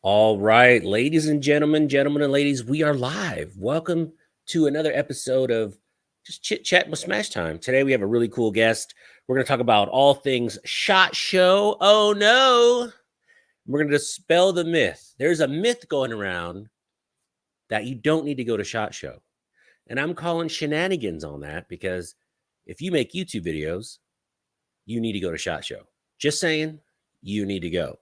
All right, ladies and gentlemen and ladies, we are live. Welcome to another episode of just Chit Chat with Smash Time. Today we have a really cool guest. We're going to talk about all things SHOT Show. Oh no, we're going to dispel the myth. There's a myth going around that you don't need to go to SHOT Show, and I'm calling shenanigans on that because if you make YouTube videos, you need to go to SHOT Show. Just saying, you need to go.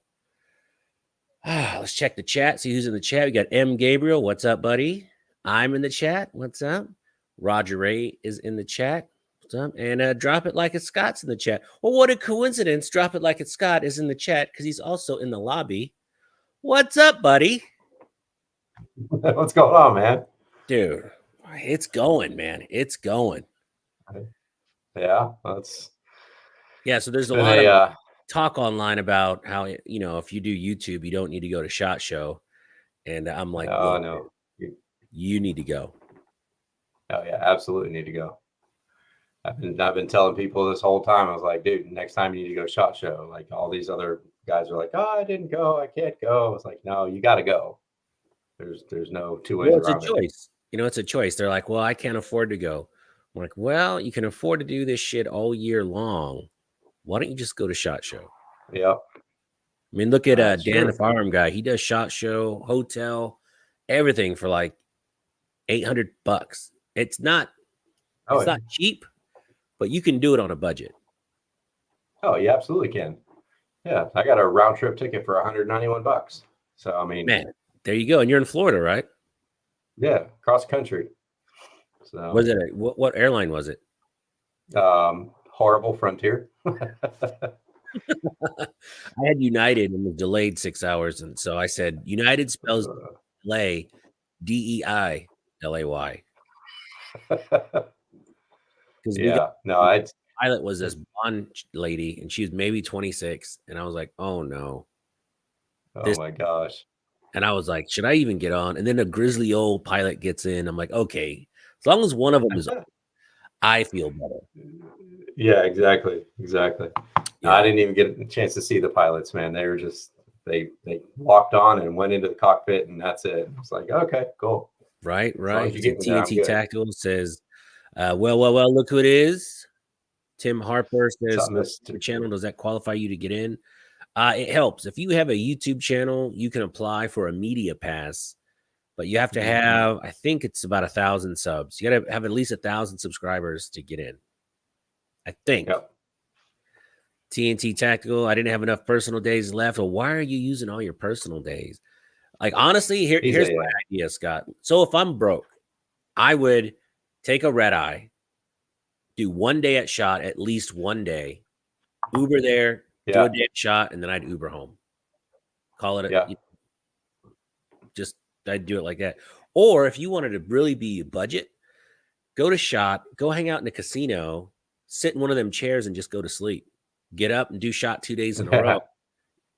Let's check the chat, see who's in the chat. We got M. Gabriel. What's up, buddy? I'm in the chat. What's up? Roger Ray is in the chat. What's up? And Drop It Like It's Scott's in the chat. Well, what a coincidence. Drop It Like It's Scott is in the chat because he's also in the lobby. What's up, buddy? What's going on, man? Dude, it's going, man. It's going. Yeah, so there's a lot of talk online about how, if you do YouTube, you don't need to go to SHOT Show. And I'm like, no, you need to go. Oh yeah, absolutely need to go. I've been telling people this whole time. I was like, dude, next time you need to go SHOT Show. Like all these other guys are like, oh, I didn't go, I can't go. It's like, no, you got to go. There's no two ways around it. It's a choice. It's a choice. They're like, well, I can't afford to go. I'm like, well, you can afford to do this shit all year long. Why don't you just go to SHOT Show? Yeah. I mean, look at Dan, the Firearm guy. He does SHOT Show, hotel, everything for like $800. It's not not cheap, but you can do it on a budget. Oh, you absolutely can. Yeah, I got a round trip ticket for $191. So I mean, man, there you go. And you're in Florida, right? Yeah, cross country. So was it what airline was it? Horrible Frontier. I had United and was delayed 6 hours, and so I said United spells delay, DEILAY. Yeah, no, pilot was this blonde lady, and she was maybe 26, and I was like, oh no. Oh my gosh. And I was like, should I even get on? And then a grizzly old pilot gets in. I'm like, okay, as long as one of them is on, I feel better. Yeah, exactly. Yeah. I didn't even get a chance to see the pilots, man. They were just they walked on and went into the cockpit, and that's it. It's like, okay, cool. Right. TNT Tactical says, well, look who it is. Tim Harper says, your channel, does that qualify you to get in? It helps. If you have a YouTube channel, you can apply for a media pass, but you have to have, I think it's about 1,000 subs. You got to have at least 1,000 subscribers to get in, I think. Yep. TNT Tactical, I didn't have enough personal days left. Well, why are you using all your personal days? Like, honestly, here's my idea, Scott. So if I'm broke, I would take a red eye, do 1 day at SHOT, at least 1 day, Uber there, do a day at SHOT, and then I'd Uber home. Call it I'd do it like that. Or if you wanted to really be a budget, go to SHOT, go hang out in the casino, sit in one of them chairs and just go to sleep. Get up and do SHOT 2 days in a row.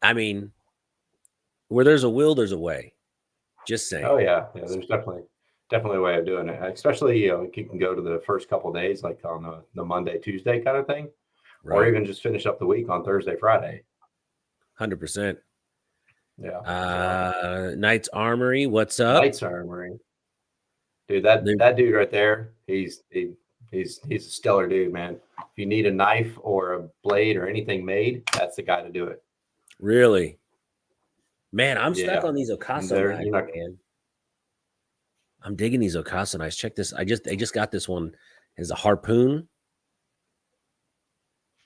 I mean, where there's a will, there's a way. Just saying. Oh yeah, there's definitely a way of doing it. Especially, you can go to the first couple of days, like on the Monday, Tuesday kind of thing, right. Or even just finish up the week on Thursday, Friday. 100%. Yeah. Knight's Armory, what's up? Knight's Armory, dude. That dude right there, he's a stellar dude, man. If you need a knife or a blade or anything made, that's the guy to do it. Really? Man, I'm stuck on these Ocasa knives, man. I'm digging these Ocasa knives. Check this. I just got this one as a harpoon.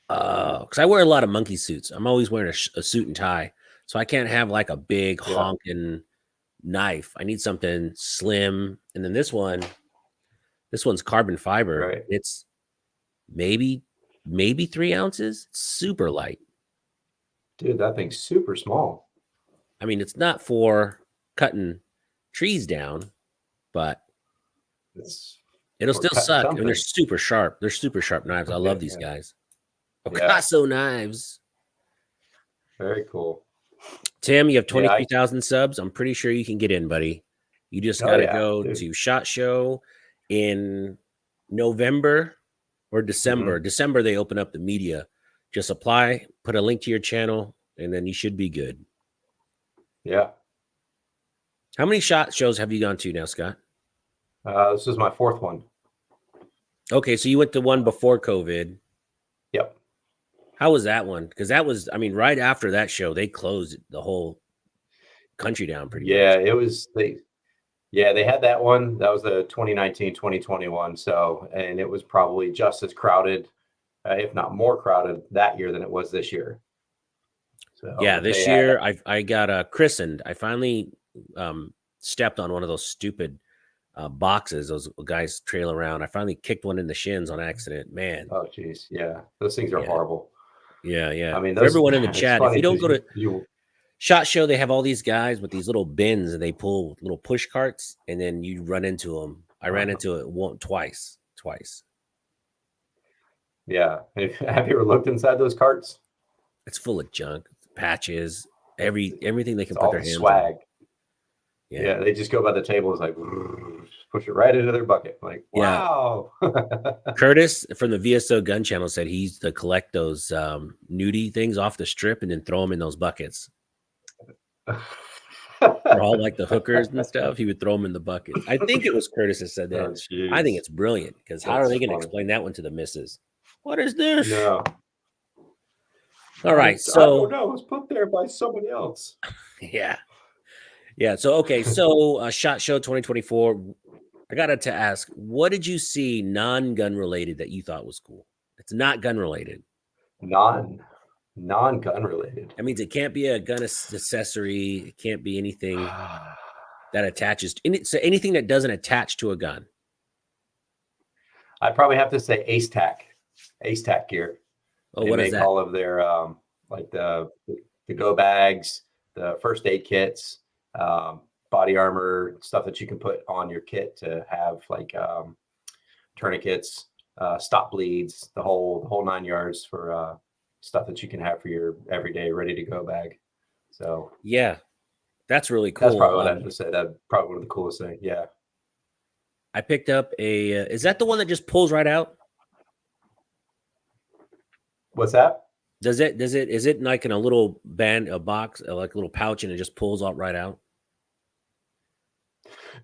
Because I wear a lot of monkey suits. I'm always wearing a suit and tie. So I can't have like a big honking knife. I need something slim. And then this one's carbon fiber. Right. It's maybe 3 ounces. It's super light. Dude, that thing's super small. I mean, it's not for cutting trees down, but it'll still suck. I mean, they're super sharp. They're super sharp knives. I love these guys. Ocasa knives. Very cool. Tim, you have 23,000 subs. I'm pretty sure you can get in, buddy. You just got to go to SHOT Show in November or December. December, they open up the media. Just apply, put a link to your channel, and then you should be good. Yeah. How many SHOT Shows have you gone to now, Scott? This is my fourth one. Okay, so you went to one before COVID. Yep. How was that one? Because that was, I mean, right after that show, they closed the whole country down pretty Yeah, much. it was they had that one. That was the 2019, 2021. So, and it was probably just as crowded, if not more crowded that year than it was this year. Yeah, So they this had, year I got christened. I finally stepped on one of those stupid boxes those guys trail around. I finally kicked one in the shins on accident. Man, oh geez, yeah, those things are yeah, horrible. yeah. I mean, For those. everyone in the It's chat, if funny you don't because go to you SHOT Show, they have all these guys with these little bins and they pull little push carts, and then you run into them. I ran uh, into it twice. yeah. Have you ever looked inside those carts? It's full of junk, patches, everything they It's can put all their the hands on. swag. Yeah. Yeah, they just go by the table. It's like just push it right into their bucket. Like, Yeah. wow. Curtis from the VSO Gun Channel said he used to collect those nudie things off the strip and then throw them in those buckets for all like the hookers and stuff. He would throw them in the buckets. I think it was Curtis that said Oh, that. I think jeez. it's brilliant because how are That's they going to funny. explain that one to the missus? What is this? No, All right. I don't So, know. It was put there by somebody else. yeah. Yeah. So, okay. So, SHOT Show 2024. I got to ask, what did you see non-gun related that you thought was cool? It's not gun related. Non-gun related. That means it can't be a gun accessory. It can't be anything that attaches to so anything that doesn't attach to a gun. I'd probably have to say Ace Tac gear. Oh, They what is make that? all of their like the go bags, the first aid kits, body armor, stuff that you can put on your kit to have like tourniquets, stop bleeds, the whole 9 yards for stuff that you can have for your everyday ready to go bag. So Yeah, that's really that's cool. probably what I have to say. That's probably one of the coolest things. Yeah. I picked up a. Is that the one that just pulls right out? What's that? Does it? Is it like in a little a box, like a little pouch, and it just pulls out right out?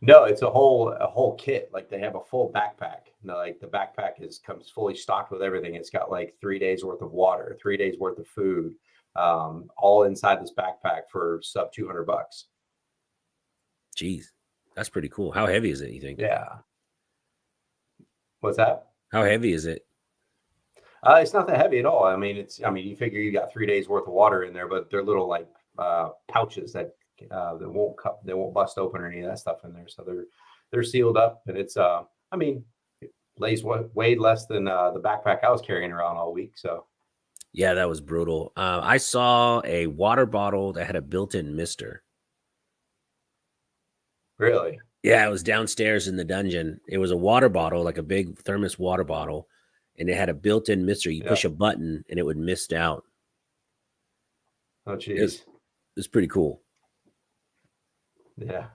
No, it's a whole kit. Like they have a full backpack. No, like the backpack comes fully stocked with everything. It's got like 3 days worth of water, 3 days worth of food, all inside this backpack for sub $200. Jeez, that's pretty cool. How heavy is it? You think? Yeah. What's that? How heavy is it? It's not that heavy at all. I mean, you figure you got 3 days worth of water in there, but they're little like pouches that they won't bust open or any of that stuff in there. So they're sealed up, and it's I mean, it weighed less than the backpack I was carrying around all week. So Yeah, that was brutal. I saw a water bottle that had a built-in mister. really, Yeah, it was downstairs in the dungeon. It was a water bottle, like a big thermos water bottle, and it had a built-in mister. You yeah. push a button and it would mist out. Oh, It was, geez. it was pretty cool. Yeah.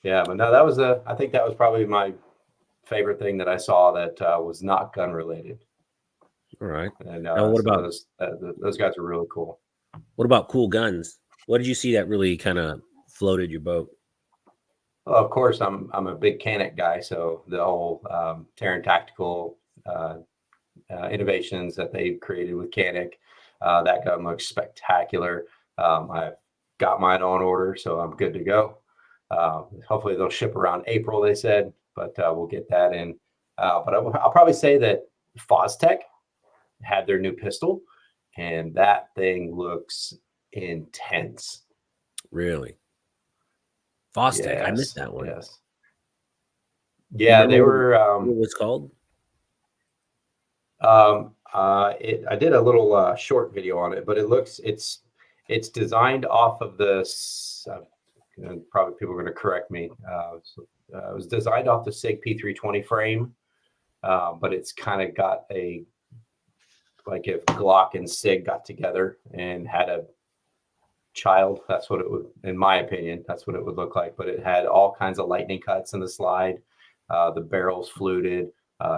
Yeah, but no, that was I think that was probably my favorite thing that I saw that was not gun related. All right. And Now, so those guys are really cool. what about cool guns? What did you see that really kind of floated your boat? Well, of course, I'm a big Canic guy, so the whole Terran Tactical innovations that they created with Canic, that gun looks spectacular. I've got mine on order, so I'm good to go. Hopefully, they'll ship around April, they said, but we'll get that in. But I'll probably say that Fostech had their new pistol, and that thing looks intense. Really? Fostech. I missed Yes, that one. yes. Do you Yeah, remember they what were. it was called? I did a little short video on it, but it's designed off of this. Probably people are going to correct me. It was designed off the SIG P320 frame, but it's kind of got like if Glock and SIG got together and had a child, that's what it would, in my opinion, that's what it would look like. But it had all kinds of lightning cuts in the slide. The barrels fluted,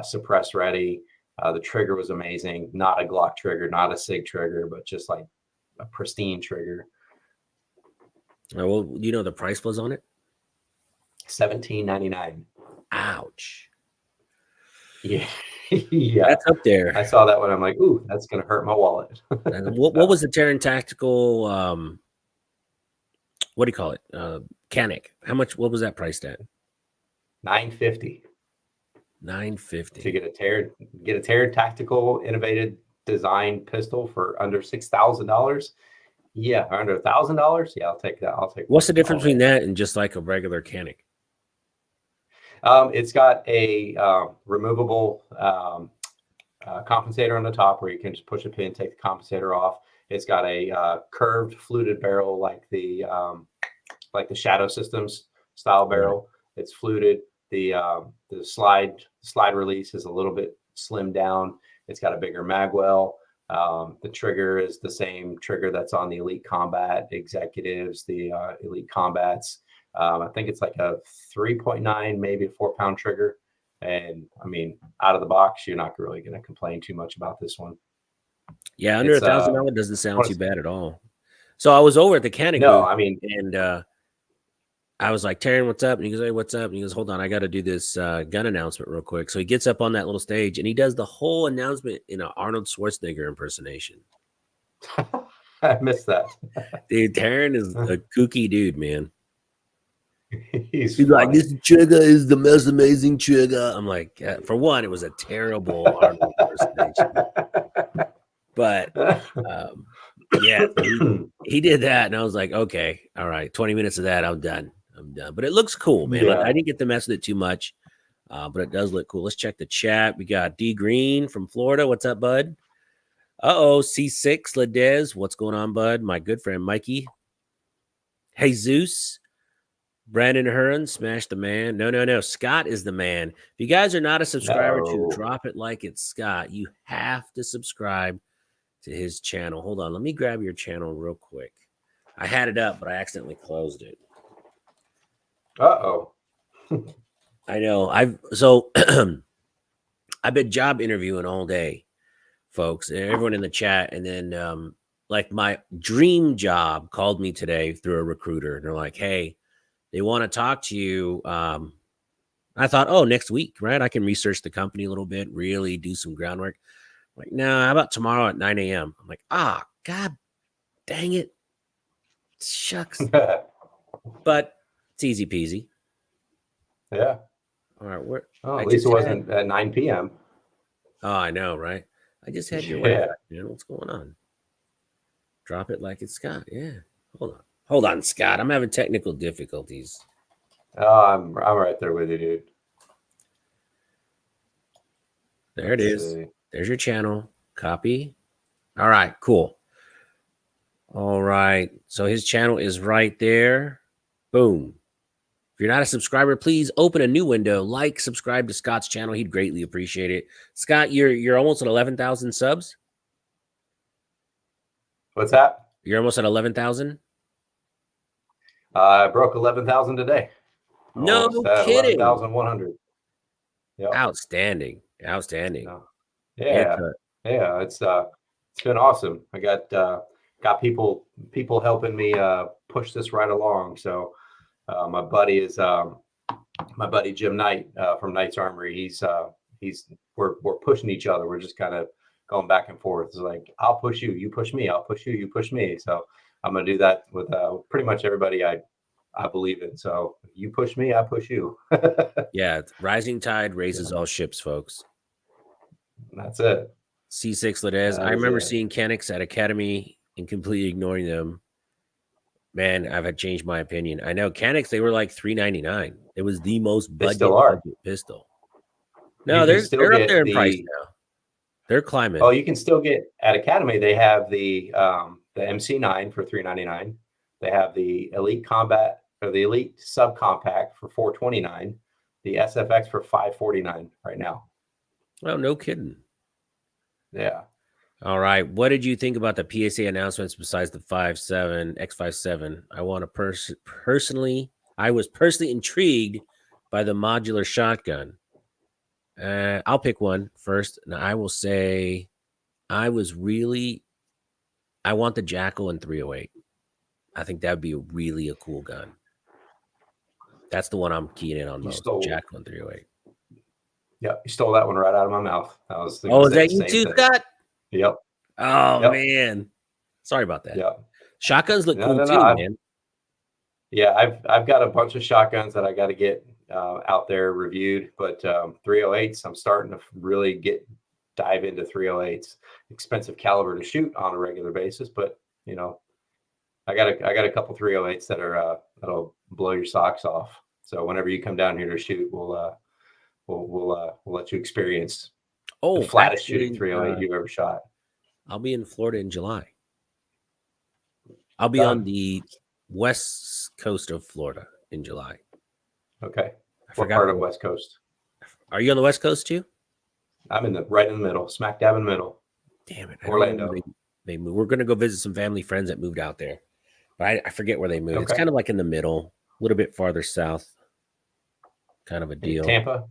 suppress ready. The trigger was amazing. Not a Glock trigger, not a SIG trigger, but just like a pristine trigger. Well, do you know the price was on it? $17.99. Ouch. Yeah. Yeah. That's up there. I saw that one. I'm like, ooh, that's going to hurt my wallet. And what was the Terran Tactical? What do you call it? Canic. How much? What was that priced at? $950 $950 to get a Terran Tactical Innovative Design pistol for under $6,000. Yeah, under $1,000. Yeah, I'll take that. I'll take. What's the difference between that and just like a regular Canic? It's got a removable compensator on the top where you can just push a pin, take the compensator off. It's got a curved fluted barrel like the Shadow Systems style barrel. Right. It's fluted. The slide release is a little bit slimmed down. It's got a bigger magwell. The trigger is the same trigger that's on the Elite Combat Executives, the Elite Combats. I think it's like a 3.9, maybe a 4-pound trigger. And I mean, out of the box, you're not really going to complain too much about this one. Yeah, under $1,000 doesn't sound too bad at all. So I was over at the Canic booth, I mean, and I was like, Taryn, what's up? And he goes, hey, what's up? And he goes, hold on, I got to do this gun announcement real quick. So he gets up on that little stage and he does the whole announcement in an Arnold Schwarzenegger impersonation. I missed that. Dude, Taryn is a kooky dude, man. He's like, this trigger is the most amazing trigger. I'm like, for one, it was a terrible Arnold impersonation. But yeah, he did that, and I was like, okay, all right, 20 minutes of that, I'm done. But it looks cool, man. Yeah. I didn't get to mess with it too much, but it does look cool. Let's check the chat. We got D Green from Florida. What's up, bud? C6 Ledez. What's going on, bud? My good friend Mikey. Jesus. Brandon Hearn, smash the man. No. Scott is the man. If you guys are not a subscriber to Drop It Like It's Scott, you have to subscribe to his channel. Hold on. Let me grab your channel real quick. I had it up, but I accidentally closed it. Uh-oh. I know. I've been job interviewing all day, folks, and everyone in the chat. And then like my dream job called me today through a recruiter. And they're like, hey, they want to talk to you. I thought, oh, next week, right? I can research the company a little bit, really do some groundwork. I'm like, no, how about tomorrow at 9 a.m.? I'm like, God dang it. Shucks. But it's easy peasy. Yeah. All right. At least it wasn't at 9 p.m. Oh, I know, right? I just had your website, man. What's going on? Drop It Like It's Scott. Yeah. Hold on, Scott. I'm having technical difficulties. Oh, I'm right there with you, dude. There it is. There's your channel. Copy. All right, cool. All right. So his channel is right there. Boom. If you're not a subscriber, please open a new window. Like, subscribe to Scott's channel. He'd greatly appreciate it. Scott, you're almost at 11,000 subs. What's that? You're almost at 11,000. I broke 11,000 today. No kidding. 11,100. Yep. Outstanding. Yeah. It's been awesome. I got people helping me push this right along. So my buddy Jim Knight from Knight's Armory. We're pushing each other. We're just kind of going back and forth. It's like, I'll push you, you push me. I'll push you, you push me. So I'm gonna do that with pretty much everybody I believe in. So you push me, I push you. Yeah, rising tide raises all ships, folks. That's it. C6 Ledez. I remember seeing Canics at Academy and completely ignoring them. Man, I've changed my opinion. I know Canics, they were like $399. It was the most budget pistol. No, they're up there in price now. They're climbing. Oh, you can still get at Academy. They have the MC9 for $399. They have the Elite Combat or the Elite Subcompact for $429. The SFX for $549 right now. Oh, no kidding. Yeah. All right. What did you think about the PSA announcements besides the X57? I want to I was personally intrigued by the modular shotgun. I'll pick one first, and I will say I want the Jackal in 308. I think that would be really a cool gun. That's the one I'm keying in on You most. stole, Jack 1308. yeah, you stole that one right out of my mouth. I was going Oh, to is say that the you same too, thing. Scott? Yep. Oh Yep. man. Sorry about that. Yep. Shotguns look No, cool no, too, no. man. I've got a bunch of shotguns that I got to get out there reviewed, but 308s, I'm starting to really dive into 308s. Expensive caliber to shoot on a regular basis, but you know, I got a couple 308s that are that'll blow your socks off. So whenever you come down here to shoot, we'll let you experience the Oh, flattest shooting actually, 308 you've ever shot. I'll be in Florida in July. I'll be on Done. the west coast of Florida in July. Okay. I What forgot. part of West Coast? Are you on the west coast too? I'm right in the middle, smack dab in the middle. Damn it. I don't know where Orlando. they moved. We're going to go visit some family friends that moved out there. But I forget where they moved. It's Okay. kind of like in the middle, a little bit farther south, kind of a deal. Tampa.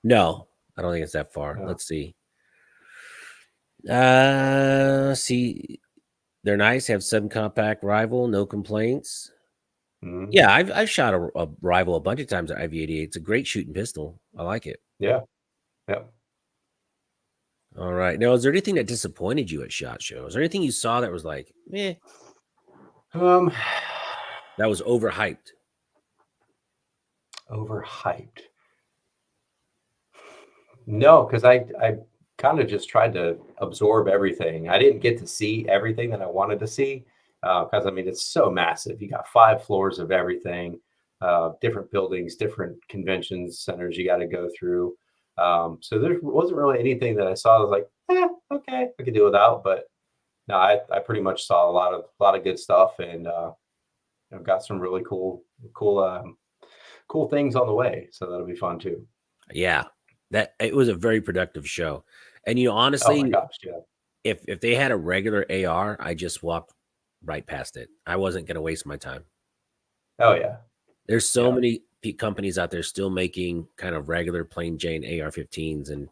No, I don't think it's that far. No. Let's see. See, they're nice. Have subcompact rifle, no complaints. Mm-hmm. Yeah, I've shot a rival a bunch of times at IV88. It's a great shooting pistol. I like it. Yeah. Yep. All right. Now, is there anything that disappointed you at SHOT Show? Is there anything you saw that was like, that was overhyped? Overhyped. No, because I kind of just tried to absorb everything. I didn't get to see everything that I wanted to see because I mean it's so massive. You got 5 floors of everything, different buildings, different convention centers you got to go through. So there wasn't really anything that I saw that was like, okay, I could do without. But no, I pretty much saw a lot of good stuff, and I've got some really cool things on the way. So that'll be fun too. Yeah, that it was a very productive show. And Oh my honestly, gosh, yeah. if they had a regular AR, I just walked right past it. I wasn't going to waste my time. Oh yeah. There's so Yeah. many companies out there still making kind of regular plain Jane AR-15s, and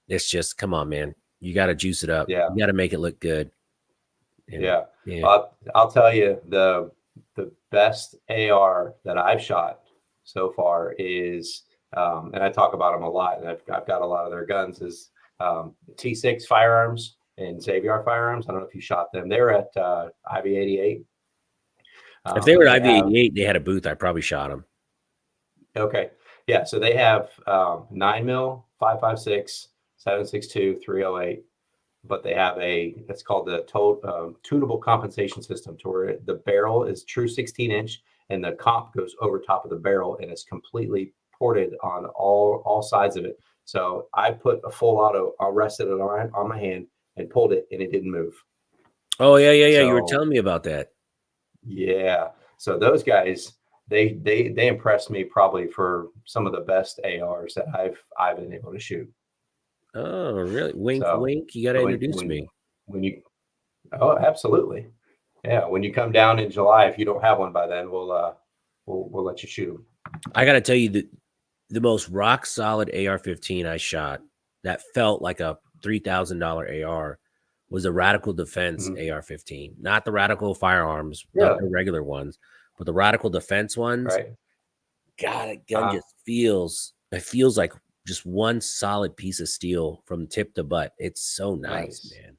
it's just come on, man. You got to juice it up. Yeah. You got to make it look good. And, yeah. I'll tell you the best AR that I've shot so far is, and I talk about them a lot, and I've got a lot of their guns, is T6 Firearms and Xavier Firearms. I don't know if you shot them. They were at IV88. If they were at IV88, they had a booth. I probably shot them. Okay. Yeah. So they have 9mm, 5.56, 7.62, 308. But they have it's called the tunable compensation system, to where the barrel is true 16-inch and the comp goes over top of the barrel and it's completely ported on all sides of it. So I put a full auto, I rested it on my hand and pulled it, and it didn't move. Oh yeah. So, you were telling me about that. Yeah. So those guys, they impressed me probably for some of the best ARs that I've been able to shoot. Oh, really? Wink, wink. You got to introduce me. Oh, absolutely. Yeah. When you come down in July, if you don't have one by then, we'll let you shoot them. I got to tell you the most rock solid AR-15 I shot that felt like a $3,000 AR was a Radical Defense AR-15, not the Radical Firearms, not the regular ones, but the Radical Defense ones. Right. God, a gun just feels like just one solid piece of steel from tip to butt. It's so nice, man.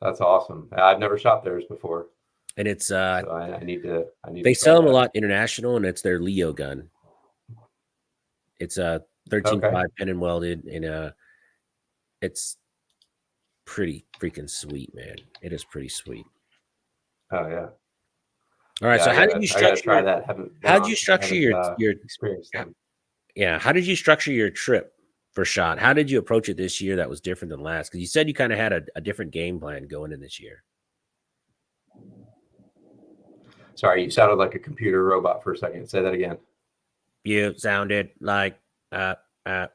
That's awesome. I've never shot theirs before, and it's so I need to. They sell them a lot international, and it's their Leo gun. It's a 13.5 pen and welded, and it's pretty freaking sweet, man. It is pretty sweet. Oh yeah. All right. So how did you structure? I gotta try that. How did you structure your experience? Yeah. How did you structure your trip for SHOT? How did you approach it this year that was different than last? Because you said you kind of had a different game plan going in this year. Sorry, you sounded like a computer robot for a second. Say that again. You sounded like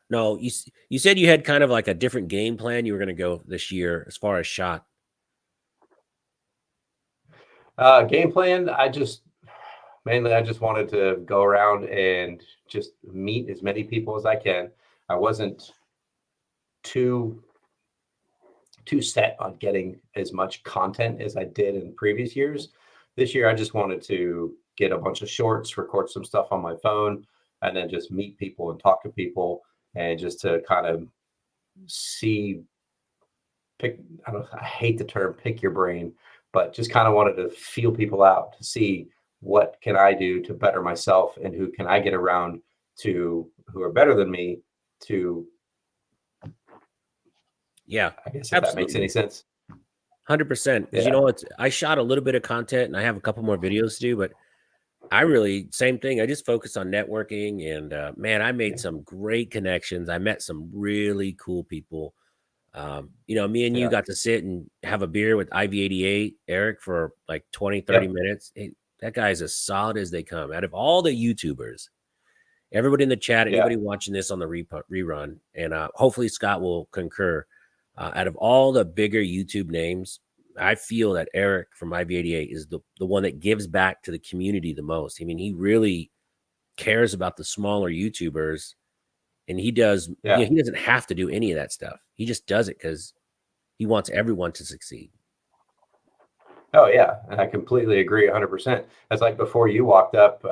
no. You said you had kind of like a different game plan you were going to go this year as far as SHOT. Game plan. I just wanted to go around and just meet as many people as I can. I wasn't too too set on getting as much content as I did in previous years. This year, I just wanted to get a bunch of shorts, record some stuff on my phone, and then just meet people and talk to people, and just to kind of see, I hate the term pick your brain, but just kind of wanted to feel people out to see what can I do to better myself and who can I get around to who are better than me to, Yeah, I guess if that makes any absolutely. sense. 100%. Because Yeah. I shot a little bit of content and I have a couple more videos to do, but I really same thing. I just focus on networking and man, I made Yeah. some great connections. I met some really cool people. Me and you Yeah. got to sit and have a beer with IV88 Eric for like 20, 30 Yep. minutes. That guy's as solid as they come. Out of all the YouTubers, everybody in the chat, Yeah. anybody watching this on the rerun, and hopefully Scott will concur. Out of all the bigger YouTube names, I feel that Eric from IV88 is the one that gives back to the community the most. I mean, he really cares about the smaller YouTubers, and he does. Yeah. He doesn't have to do any of that stuff. He just does it because he wants everyone to succeed. Oh yeah, I completely agree 100%. It's like before you walked up,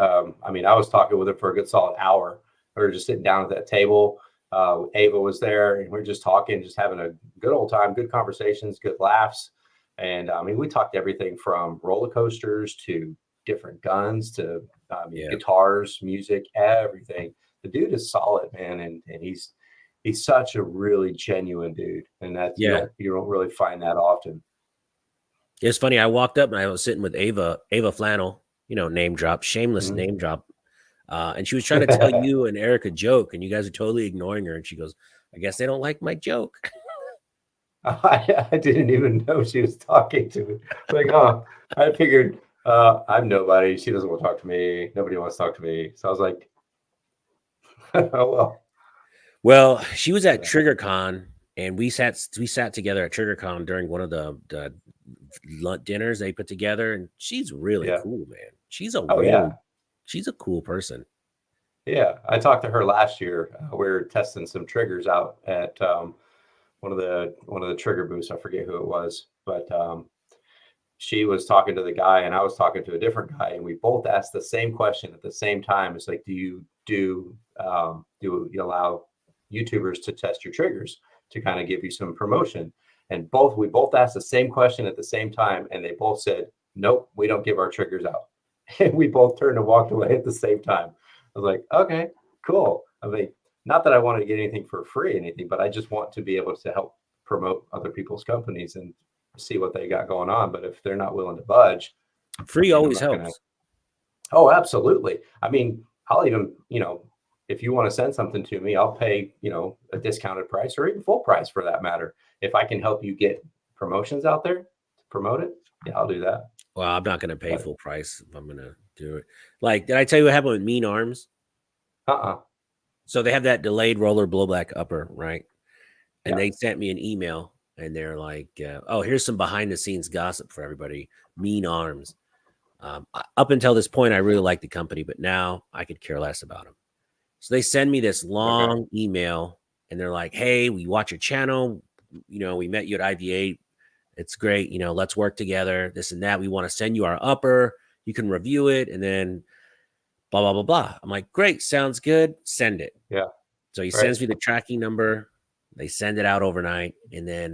I mean, I was talking with him for a good solid hour. We were just sitting down at that table. Ava was there, and we are just talking, just having a good old time, good conversations, good laughs. And I mean, we talked everything from roller coasters to different guns to Yeah, guitars, music, everything. The dude is solid, man, and he's such a really genuine dude, and that yeah. you don't really find that often. It's funny. I walked up and I was sitting with Ava Flannel. Name drop, shameless Mhm. name drop. And she was trying to tell you and Eric a joke, and you guys are totally ignoring her. And she goes, "I guess they don't like my joke." I didn't even know she was talking to me. Like, oh, I figured I'm nobody. She doesn't want to talk to me. Nobody wants to talk to me. So I was like, oh well. Well, she was at Yeah. TriggerCon, and we sat together at TriggerCon during one of the dinners they put together, and she's really Yeah. cool, man. Oh yeah. She's a cool person. Yeah. I talked to her last year. We were testing some triggers out at one of the trigger booths. I forget who it was, but she was talking to the guy and I was talking to a different guy, and we both asked the same question at the same time. It's like, do you allow YouTubers to test your triggers to kind of give you some promotion? And we both asked the same question at the same time, and they both said, nope, we don't give our triggers out. And we both turned and walked away at the same time. I was like, okay, cool. I mean, not that I wanted to get anything for free or anything, but I just want to be able to help promote other people's companies and see what they got going on. But if they're not willing to budge, I Free mean, I'm always not gonna. helps. Oh, absolutely. I mean, I'll even, if you want to send something to me, I'll pay, a discounted price or even full price for that matter. If I can help you get promotions out there to promote it, yeah, I'll do that. Well, I'm not going to pay But full price if I'm going to do it. Like, did I tell you what happened with Mean Arms? uh-uh. So they have that delayed roller blowback upper, right? And Yeah. they sent me an email, and they're like, "Oh, here's some behind the scenes gossip for everybody." Mean Arms. Up until this point, I really liked the company, but now I could care less about them. So they send me this Okay. long email, and they're like, "Hey, we watch your channel. We met you at IVA. It's great. Let's work together. This and that. We want to send you our upper. You can review it, and then blah blah blah blah." I'm like, "Great, sounds good. Send it." Yeah. So he Right. sends me the tracking number. They send it out overnight, and then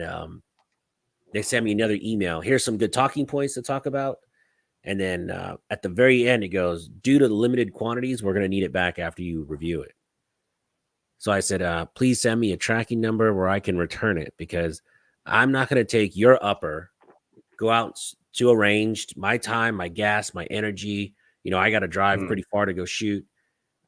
they send me another email. Here's some good talking points to talk about. And then at the very end, it goes, "Due to the limited quantities, we're going to need it back after you review it." So I said, "Please send me a tracking number where I can return it, because I'm not going to take your upper, go out to a range, my time, my gas, my energy. I got to drive Mm, pretty far to go shoot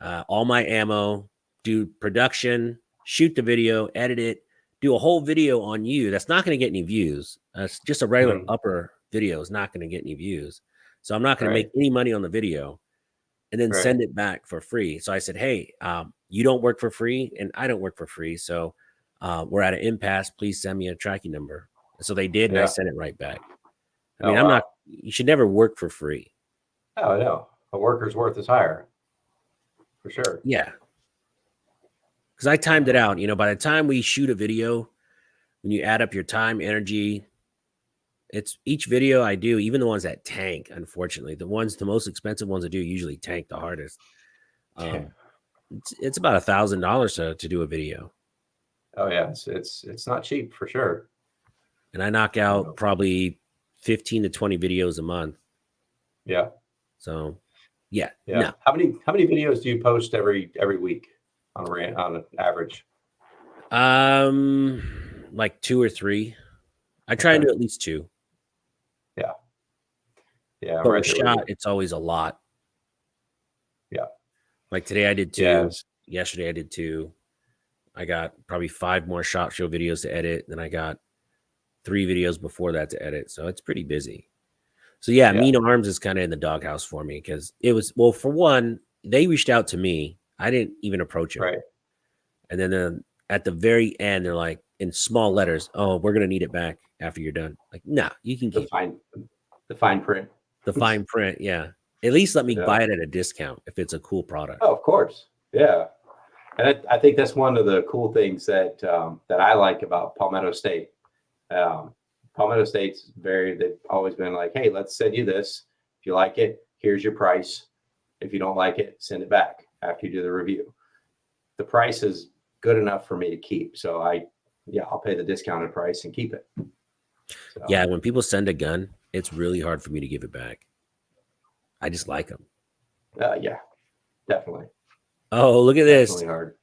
all my ammo, do production, shoot the video, edit it, do a whole video on you. That's not going to get any views. That's just a regular mm, upper video is not going to get any views. So I'm not going to make right. any money on the video and then Right. send it back for free." So I said, "Hey, you don't work for free and I don't work for free. So we're at an impasse. Please send me a tracking number." So they did, and I Yeah. sent it right back. I Oh mean, I'm not, wow. you should never work for free. Oh no. A worker's worth his hire for sure. Yeah. Because I timed it Um, out. By the time we shoot a video, when you add up your time, energy, it's each video I do, even the ones that tank, unfortunately, the most expensive ones I do usually tank the hardest. It's about $1,000 to do a video. Oh yeah, it's not cheap for sure. And I knock out probably 15 to 20 videos a month. Yeah. So yeah. No. How many videos do you post every week on an average? Like 2 or 3. I try and do at least 2. Yeah. Yeah. But with shot, it's always a lot. Yeah. Like today I did 2. Yes. Yesterday I did 2. I got probably 5 more SHOT Show videos to edit. Then I got 3 videos before that to edit. So it's pretty busy. So yeah, Mean Arms is kind of in the doghouse for me because it was, well, for one, they reached out to me. I didn't even approach them. Right. And then at the very end, they're like, in small letters, "Oh, we're gonna need it back after you're done." Like, nah, you can keep the fine print. The fine print, yeah. At least let me buy it at a discount if it's a cool product. Oh, of course, yeah. And I think that's one of the cool things that that I like about Palmetto State. Palmetto State's they've always been like, hey, let's send you this. If you like it, here's your price. If you don't like it, send it back after you do the review. The price is good enough for me to keep. So I'll pay the discounted price and keep it. So. Yeah, when people send a gun, it's really hard for me to give it back. I just like them. Yeah, definitely. Oh, look at this. Definitely hard.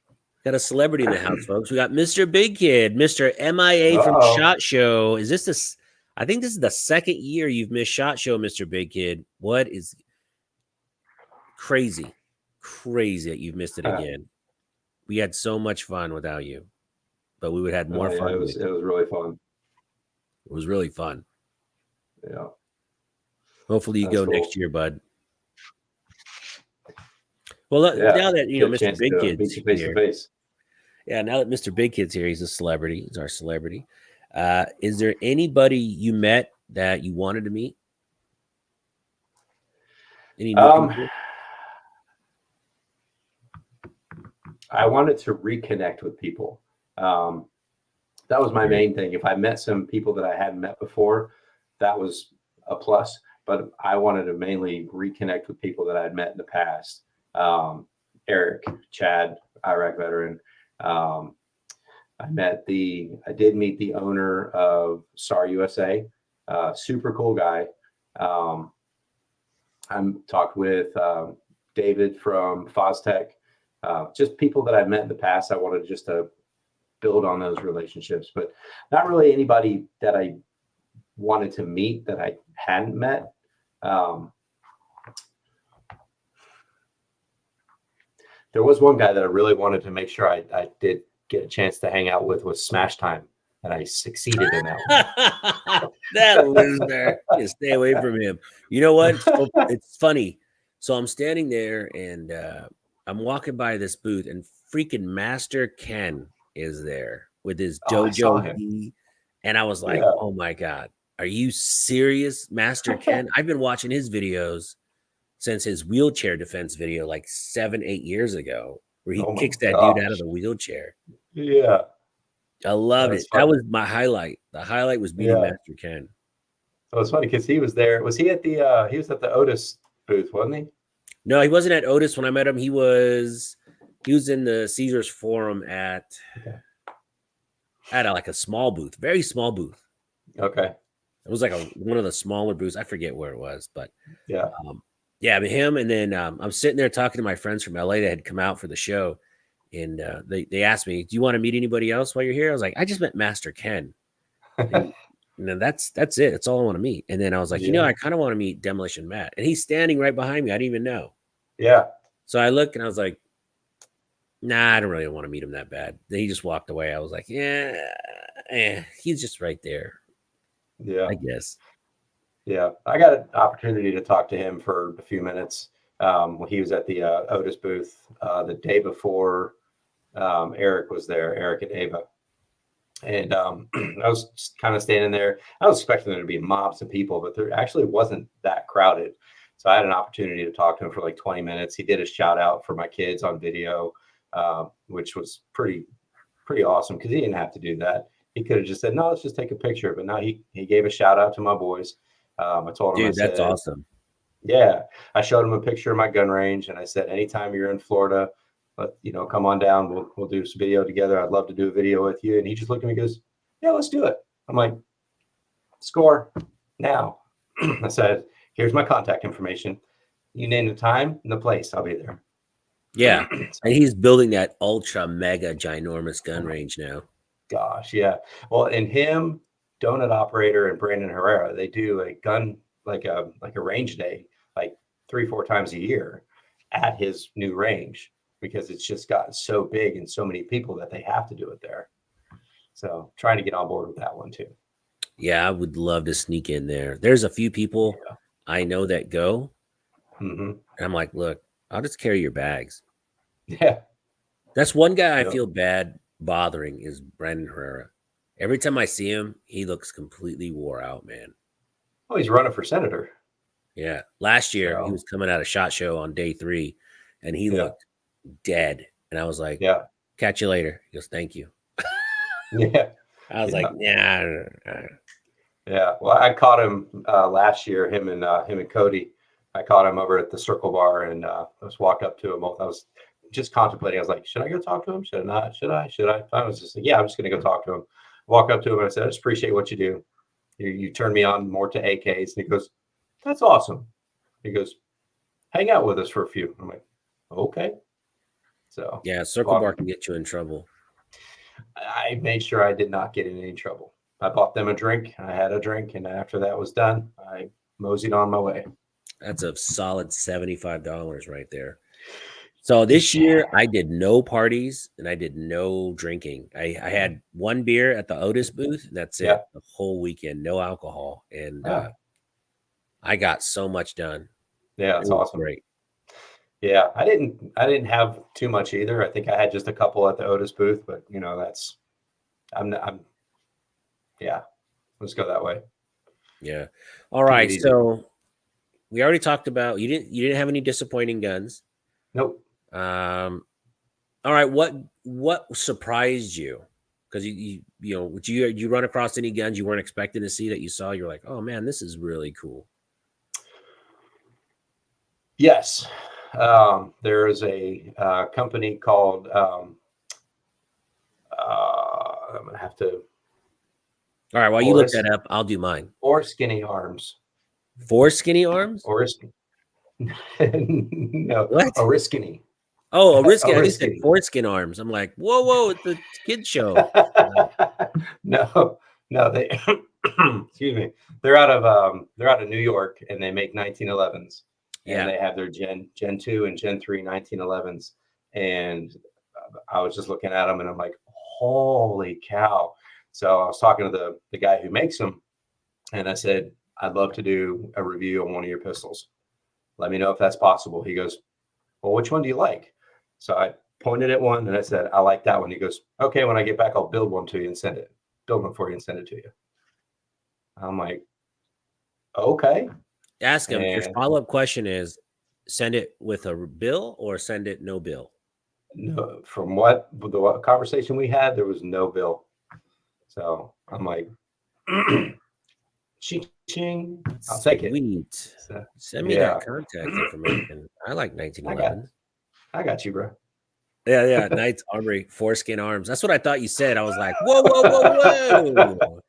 Got a celebrity in the house, folks. We got Mr. Big Kid, Mr. MIA from SHOT Show. Is this I think this is the second year you've missed SHOT Show, Mr. Big Kid. What is crazy that you've missed it again. We had so much fun without you, but we would have had more fun. It was really fun. It was really fun. Yeah. Hopefully you go next year, bud. Well, now that Mr. Big Kid's here, yeah, now that Mr. Big Kid's here, he's a celebrity. He's our celebrity. Is there anybody you met that you wanted to meet? Any new people? I wanted to reconnect with people. That was my main thing. If I met some people that I hadn't met before, that was a plus. But I wanted to mainly reconnect with people that I'd met in the past. Eric, Chad, Iraq veteran. I did meet the owner of SAR USA, super cool guy. I talked with David from FOSTech, just people that I've met in the past. I wanted just to build on those relationships, but not really anybody that I wanted to meet that I hadn't met. There was one guy that I really wanted to make sure I did get a chance to hang out with was Smash Time, and I succeeded in that one. That loser. You stay away from him. You know what? It's funny. So I'm standing there and I'm walking by this booth, and freaking Master Ken is there with his JoJo. And I was like, oh my God, are you serious? Master Ken? I've been watching his videos since his wheelchair defense video like 7-8 years ago, where he kicks that dude out of the wheelchair. Yeah. I love it. Funny. That was my highlight. The highlight was meeting Master Ken. So it's funny because he was there. Was he at the he was at the Otis booth, wasn't he? No, he wasn't at Otis when I met him. He was in the Caesars Forum at like a small booth, very small booth. Okay. It was like one of the smaller booths. I forget where it was, but yeah. But him. And then I'm sitting there talking to my friends from LA that had come out for the show. And they asked me, do you want to meet anybody else while you're here? I was like, I just met Master Ken. And then that's it. That's all I want to meet. And then I was like, I kind of want to meet Demolition Matt. And he's standing right behind me. I didn't even know. Yeah. So I look and I was like, nah, I don't really want to meet him that bad. Then he just walked away. I was like, he's just right there. Yeah. I guess. Yeah. I got an opportunity to talk to him for a few minutes. When he was at the Otis booth the day before Eric was there, Eric and Ava. And I was just kind of standing there. I was expecting there to be mobs of people, but there actually wasn't that crowded. So I had an opportunity to talk to him for like 20 minutes. He did a shout out for my kids on video, which was pretty awesome because he didn't have to do that. He could have just said, no, let's just take a picture. But now he gave a shout out to my boys. I told him, I Dude, that's said, awesome. yeah, I showed him a picture of my gun range, and I said, anytime you're in Florida, come on down. We'll do some video together. I'd love to do a video with you. And he just looked at me and goes, yeah, let's do it. I'm like, score now. I said, here's my contact information. You name the time and the place, I'll be there. Yeah. So, And he's building that ultra mega ginormous gun range now. gosh, yeah. Well, and him, Donut Operator, and Brandon Herrera, they do a gun like a range day, like 3-4 times a year at his new range, because it's just gotten so big and so many people that they have to do it there. So trying to get on board with that one too. Yeah, I would love to sneak in there. There's a few people Yeah. I know that go. Mm-hmm. And I'm like, look, I'll just carry your bags. Yeah. That's one guy I Yep. feel bad bothering is Brandon Herrera. Every time I see him, he looks completely wore out, man. Oh, he's running for senator. Yeah. Last year, he So, was coming out of SHOT Show on day 3, and he yeah. looked dead. And I was like, Yeah. catch you later. He goes, thank you. Yeah. I was Yeah. like, nah. Yeah. Well, I caught him last year, him and Cody. I caught him over at the Circle Bar, and I was walk up to him. I was just contemplating. I was like, should I go talk to him? Should I not? Should I? I was just like, yeah, I'm just going to go talk to him. Walk up to him and I said, I just appreciate what you do. You turn me on more to AKs. And he goes, that's awesome. He goes, hang out with us for a few. I'm like, okay. So Yeah, Circle Bar can get you in trouble. I made sure I did not get in any trouble. I bought them a drink. I had a drink, and after that was done, I moseyed on my way. That's a solid $75 right there. So this year I did no parties and I did no drinking. I had one beer at the Otis booth, and that's it. The whole weekend, no alcohol, and I got so much done. Yeah, it's awesome. Great. Yeah, I didn't have too much either. I think I had just a couple at the Otis booth, but yeah, let's go that way. Yeah. All right. So we already talked about you didn't have any disappointing guns. Nope. All right. What surprised you? Because you run across any guns you weren't expecting to see that you saw? You're like, oh man, this is really cool. Yes. There is a company called I'm gonna have to. All right, while you look that up, I'll do mine. Or Skinny Arms. For Skinny Arms? Or no. What? Oriskany. Oh, Oriskany. I said Foreskin Arms. I'm like, whoa, it's a kid show. No, they excuse me. They're out of New York, and they make 1911s. Yeah. And they have their Gen 2 and Gen 3 1911s. And I was just looking at them, and I'm like, holy cow. So I was talking to the guy who makes them, and I said, I'd love to do a review on one of your pistols. Let me know if that's possible. He goes, well, which one do you like? So I pointed at one, and I said, I like that one. He goes, okay, when I get back, I'll build one to you and build one for you and send it to you. I'm like, okay. Ask him. Your follow-up question is, send it with a bill or send it no bill? No, from the conversation we had, there was no bill. So I'm like, ching, I'll take it. Sweet. Send me that contact information. I like 1911. I got you, bro. Yeah. Knights Armory, Foreskin Arms. That's what I thought you said. I was like, whoa.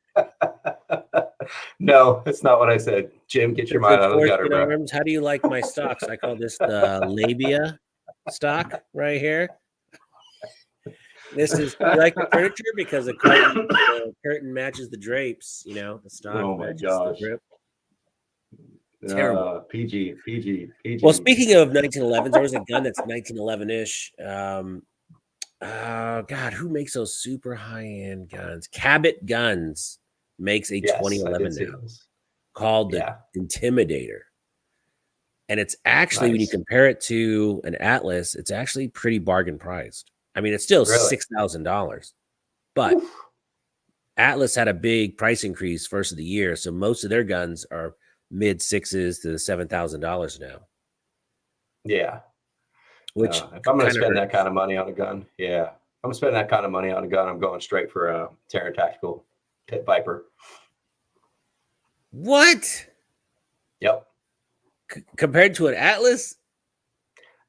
No, that's not what I said. Jim, get your mind out of the gutter, bro. Arms. How do you like my stocks? I call this the labia stock right here. This is, you like the furniture because the curtain matches the drapes, the stock matches the drip. Terrible. PG. Well, speaking of 1911s, there was a gun that's 1911-ish. God, who makes those super high-end guns? Cabot Guns makes a 2011 now called the Intimidator. And it's actually, when you compare it to an Atlas, it's actually pretty bargain priced. I mean, it's still $6,000, but Atlas had a big price increase first of the year. So most of their guns are mid $6,000 to $7,000 now. Yeah. Which if I'm going to spend that kind of money on a gun, if I'm I'm spending that kind of money on a gun, I'm going straight for a Terran Tactical Pit Viper. What? Yep. Compared to an Atlas?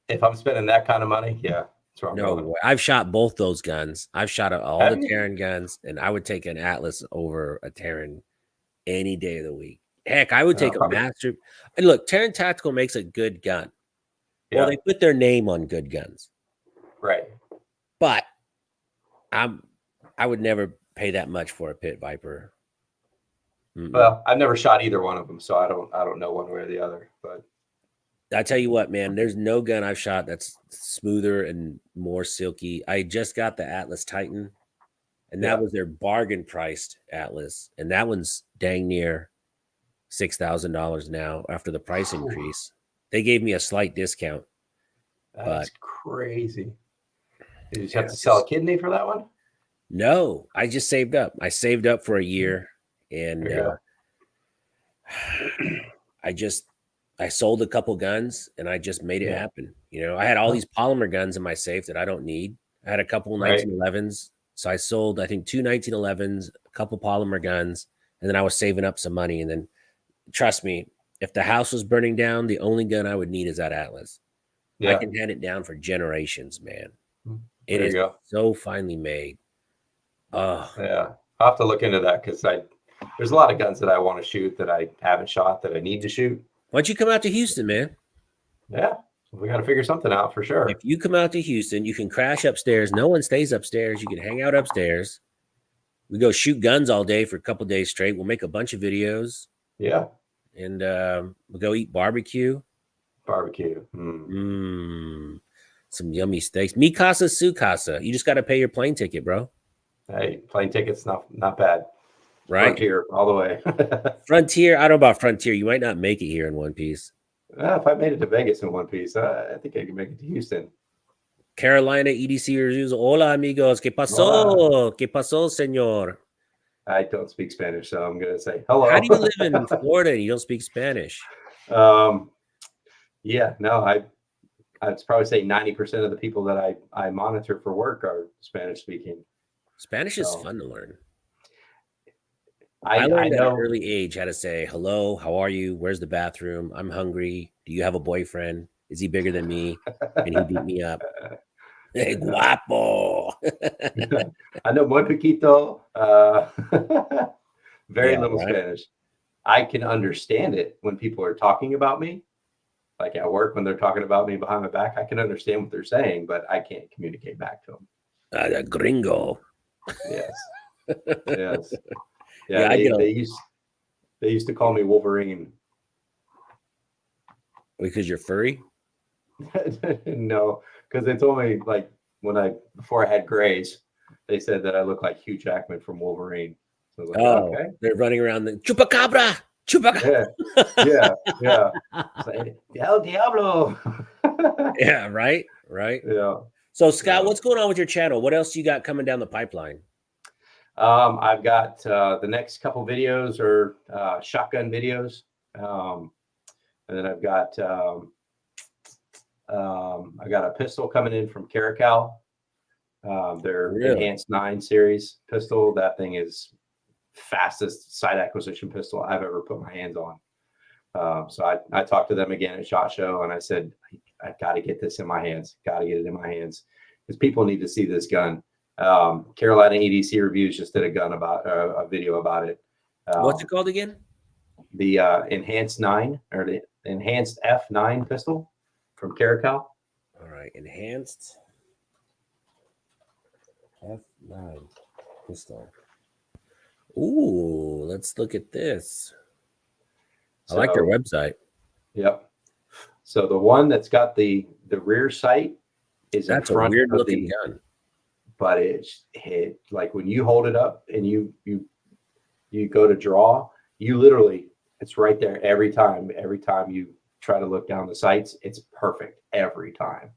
If I'm spending that kind of money, yeah, that's where I'm No going. way. I've shot both those guns. I've shot all Have the you? Terran guns, and I would take an Atlas over a Terran any day of the week. Heck, I would take a Probably. Master. And look, Terran Tactical makes a good gun. Well, Yeah. they put their name on good guns, Right. but I would never pay that much for a Pit Viper. Well, I've never shot either one of them, so I don't know one way or the other. But I tell you what, man, there's no gun I've shot that's smoother and more silky. I just got the Atlas Titan, and that was their bargain priced Atlas, and that one's dang near $6,000 now after the price increase. They gave me a slight discount. That's crazy. Did you just Yeah, have to sell a kidney for that one? No, I just saved up. I saved up for a year, and I sold a couple guns, and I just made it happen. You know, I had all these polymer guns in my safe that I don't need. I had a couple 1911s, so I sold, I think, 2 1911s, a couple polymer guns, and then I was saving up some money. And then, trust me, if the house was burning down, the only gun I would need is that Atlas. I can hand it down for generations, man. It is so finely made. Oh yeah, I'll have to look into that because there's a lot of guns that I want to shoot that I haven't shot that I need to shoot. Why don't you come out to Houston, man? Yeah, we got to figure something out for sure. If you come out to Houston, you can crash upstairs. No one stays upstairs. You can hang out upstairs. We go shoot guns all day for a couple days straight. We'll make a bunch of videos. Yeah, and we'll go eat barbecue. Some yummy steaks. Mi casa, su casa. You just got to pay your plane ticket, bro. Hey, plane ticket's not bad. Right? Frontier all the way. Frontier. I don't know about Frontier. You might not make it here in one piece. If I made it to Vegas in one piece, I think I could make it to Houston. Carolina EDC reviews. Hola, amigos. ¿Qué pasó? Hola. ¿Qué pasó, señor? I don't speak Spanish, so I'm going to say hello. How do you live in Florida and you don't speak Spanish? Yeah, no, I'd probably say 90% of the people that I monitor for work are Spanish speaking. Spanish is fun to learn. I learned at know. an early age how to say hello, how are you, where's the bathroom, I'm hungry, do you have a boyfriend, is he bigger than me, can he beat me up? Hey, guapo. I know muy poquito, very little Spanish. I can understand it when people are talking about me, like at work when they're talking about me behind my back. I can understand what they're saying, but I can't communicate back to them. The gringo. Yes. Yes. Yeah, they used to call me Wolverine. Because you're furry? No, because they told me, like, before I had grays, they said that I look like Hugh Jackman from Wolverine. So I was like, okay. They're running around the chupacabra. Yeah. Like, El Diablo. Yeah, right. Yeah. So, Scott, what's going on with your channel? What else you got coming down the pipeline? I've got the next couple videos are shotgun videos, and then I've got a pistol coming in from Caracal. Their Enhanced 9 series pistol. That thing is fastest side acquisition pistol I've ever put my hands on. So I talked to them again at SHOT Show, and I said, I've got to get this in my hands. Got to get it in my hands because people need to see this gun. Carolina EDC Reviews just did a video about it. What's it called again? The Enhanced 9 or the Enhanced F9 pistol from Caracal. All right, Enhanced F9 pistol. Ooh, let's look at this. I like their website. Yep. So the one that's got the rear sight is that's in front a weird of looking the gun. But it's like when you hold it up and you go to draw, you literally, it's right there every time. Every time you try to look down the sights, it's perfect every time.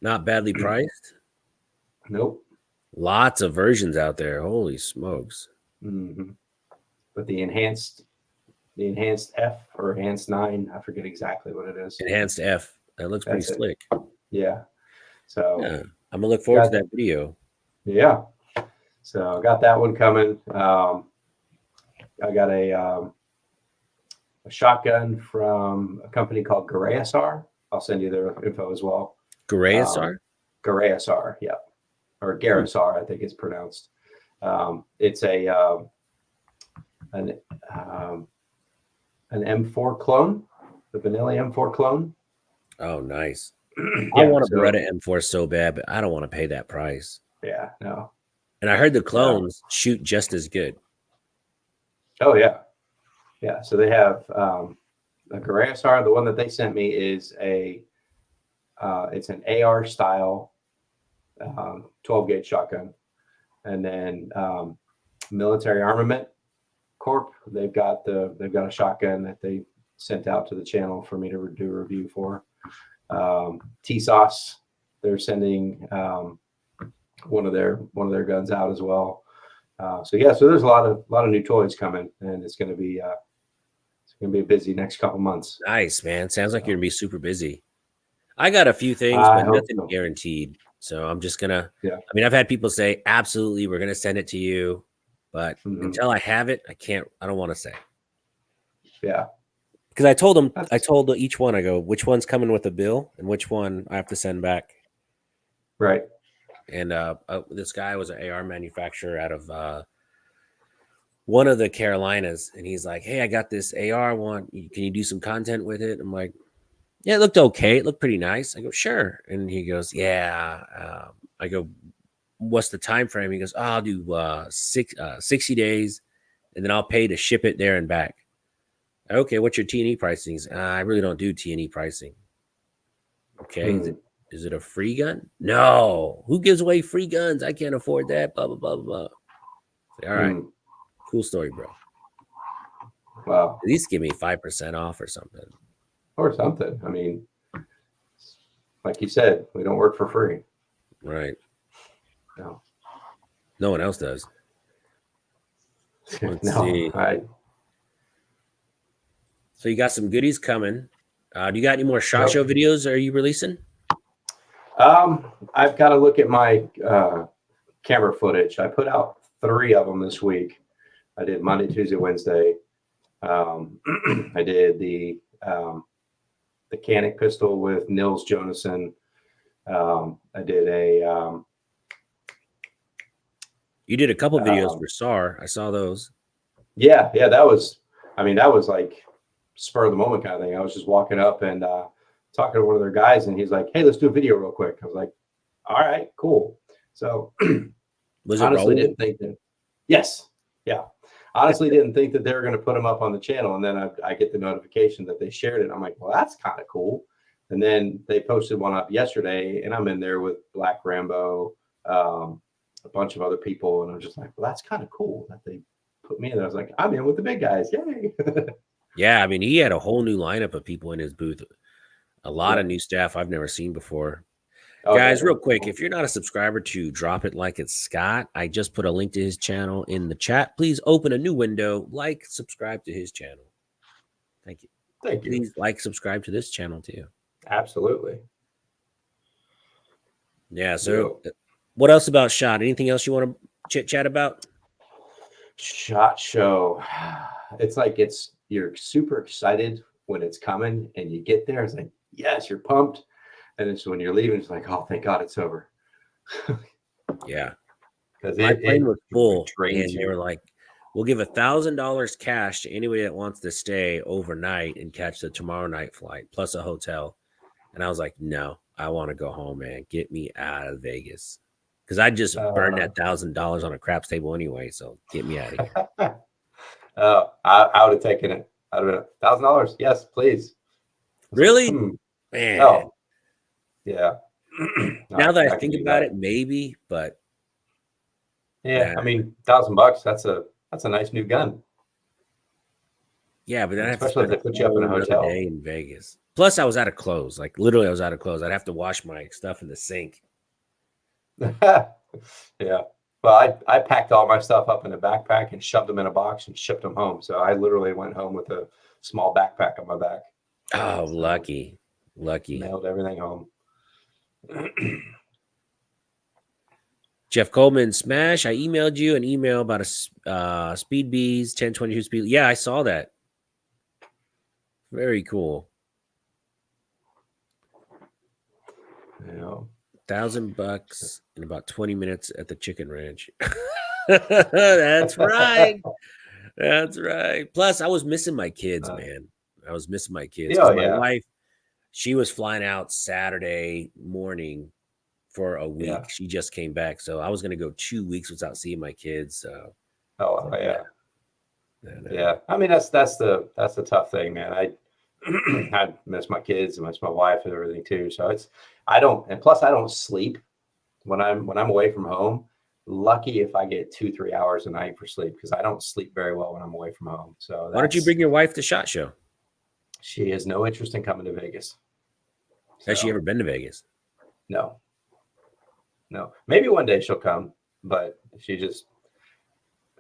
Not badly priced. Nope. Lots of versions out there. Holy smokes. Mm-hmm. But the enhanced F or Enhanced 9, I forget exactly what it is. Enhanced F. That looks pretty slick. Yeah. So yeah, I'm gonna look forward to that video. Yeah. So I got that one coming. I got a shotgun from a company called GaraSR. I'll send you their info as well. GaraSR? GaraSR, yeah. Or GaraSR, I think it's pronounced. It's an M4 clone, the vanilla M4 clone. Oh, nice. I Yeah, want a so Beretta M4 so bad, but I don't want to pay that price. yeah, no. And I heard the clones shoot just as good. Oh yeah. Yeah. So they have a GaraSR. The one that they sent me is it's an AR style 12 gauge shotgun. And then Military Armament Corp, they've got a shotgun that they sent out to the channel for me to do a review for. TSOS, they're sending one of their guns out as well. So there's a lot of new toys coming, and it's going to be a busy next couple months. Nice, man. Sounds like you're gonna be super busy. I got a few things, I but hope nothing so. guaranteed. So I'm just gonna. Yeah. I mean, I've had people say, absolutely, we're gonna send it to you, but until I have it, I can't. I don't want to say. Yeah. Because I told them, I told each one, I go, which one's coming with a bill and which one I have to send back. Right. And this guy was an AR manufacturer out of one of the Carolinas, and he's like, "Hey, I got this AR one. Can you do some content with it?" I'm like, "Yeah, it looked okay. It looked pretty nice." I go, "Sure." And he goes, "Yeah." I go, "What's the time frame?" He goes, "Oh, I'll do 60 days, and then I'll pay to ship it there and back." Okay, what's your T&E pricing? I really don't do T&E pricing. Okay, is it a free gun? No. Who gives away free guns? I can't afford that. Blah blah blah blah. All right, cool story, bro. Wow. At least give me 5% off or something. Or something. I mean, like you said, we don't work for free. Right. No. No one else does. Let's No. see. So you got some goodies coming. Do you got any more SHOT Show videos? Are you releasing? I've got to look at my camera footage. I put out 3 of them this week. I did Monday, Tuesday, Wednesday. I did the Canic pistol with Nils Jonassen. I did a. You did a couple videos for SAR. I saw those. Yeah, that was. I mean, that was like spur of the moment kind of thing. I was just walking up and talking to one of their guys, and he's like, "Hey, let's do a video real quick." I was like, "All right, cool." So, was it honestly rolling? Didn't think that. Yes, yeah. Honestly, didn't think that they were going to put them up on the channel, and then I get the notification that they shared it. I'm like, "Well, that's kind of cool." And then they posted one up yesterday, and I'm in there with Black Rambo, a bunch of other people, and I'm just like, "Well, that's kind of cool that they put me in there." I was like, "I'm in with the big guys, yay!" Yeah, I mean, he had a whole new lineup of people in his booth. A lot of new staff I've never seen before. Guys, real quick, if you're not a subscriber to Drop It Like It's Scott, I just put a link to his channel in the chat. Please open a new window, subscribe to his channel. Thank you. Thank you. Please subscribe to this channel too. Absolutely. Yeah. So, what else about SHOT? Anything else you want to chit chat about? SHOT Show. It's like you're super excited when it's coming, and you get there. It's like, yes, you're pumped. And it's when you're leaving, it's like, oh, thank God it's over. Yeah. Because my plane was full, and they were like, we'll give $1,000 cash to anybody that wants to stay overnight and catch the tomorrow night flight plus a hotel. And I was like, no, I want to go home, man. Get me out of Vegas. Because I just burned that $1,000 on a craps table anyway. So get me out of here. I would have taken it. I'd have been $1,000. Yes, please. Really? Like, Man. Oh, yeah. Now that I think about it, maybe, but yeah, I mean, $1,000. That's a nice new gun. Yeah, but then especially if they put you up in a hotel day in Vegas. Plus, I was out of clothes. Like literally, I was out of clothes. I'd have to wash my stuff in the sink. Yeah. Well, I packed all my stuff up in a backpack and shoved them in a box and shipped them home. So I literally went home with a small backpack on my back. Oh, lucky. Mailed everything home. Jeff Coleman, Smash. I emailed you an email about a Speed Bees 1022 speed. Yeah, I saw that. Very cool. Yeah. $1,000 in about 20 minutes at the chicken ranch. That's right. That's right. Plus, I was missing my kids, man. I was missing my kids Yeah, because my yeah, wife, she was flying out Saturday morning for a week. yeah. She just came back, so I was going to go 2 weeks without seeing my kids. So, Oh, yeah, yeah, and, yeah. I mean, that's the tough thing, man. I I miss my kids and miss my wife and everything too. So it's I don't, and plus I don't sleep when I'm away from home. Lucky if I get 2-3 hours a night for sleep because I don't sleep very well when I'm away from home. So why don't you that's bring your wife to SHOT Show? she has no interest in coming to Vegas. Has she So ever been to Vegas? no, no. Maybe one day she'll come, but she just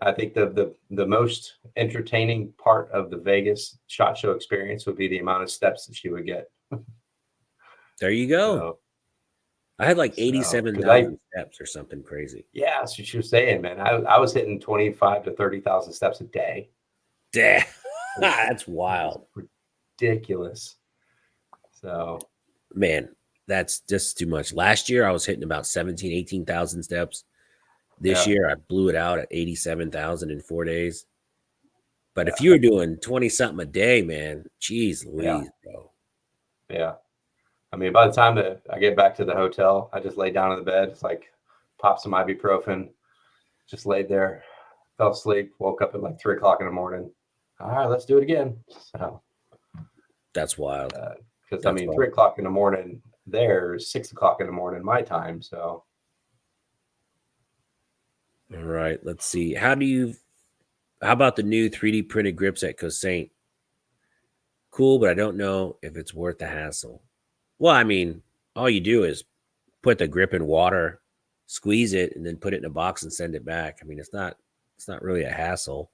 I think the most entertaining part of the Vegas SHOT Show experience would be the amount of steps that she would get. There you go. So, I had like because I 87,000 steps or something crazy. yeah, that's what she was saying, man. I was hitting 25 to 30,000 steps a day. Damn, It was, that's it was wild. ridiculous. So Man, that's just too much. Last year, I was hitting about 17, 18,000 steps. This yeah, year, I blew it out at 87,000 in 4 days. But if yeah, you were doing 20 something a day, man, geez yeah, Louise, bro. yeah. I mean, by the time that I get back to the hotel, I just lay down in the bed. It's like pop some ibuprofen, just laid there, fell asleep, woke up at like 3 o'clock in the morning. All right, let's do it again. So, That's wild. because I That's mean, wild. 3 o'clock in the morning there's 6 o'clock in the morning my time. So, All right, let's see. How about the new 3D printed grips at Cossaint? Cool, but I don't know if it's worth the hassle. Well, I mean, all you do is put the grip in water, squeeze it, and then put it in a box and send it back. I mean, it's not really a hassle.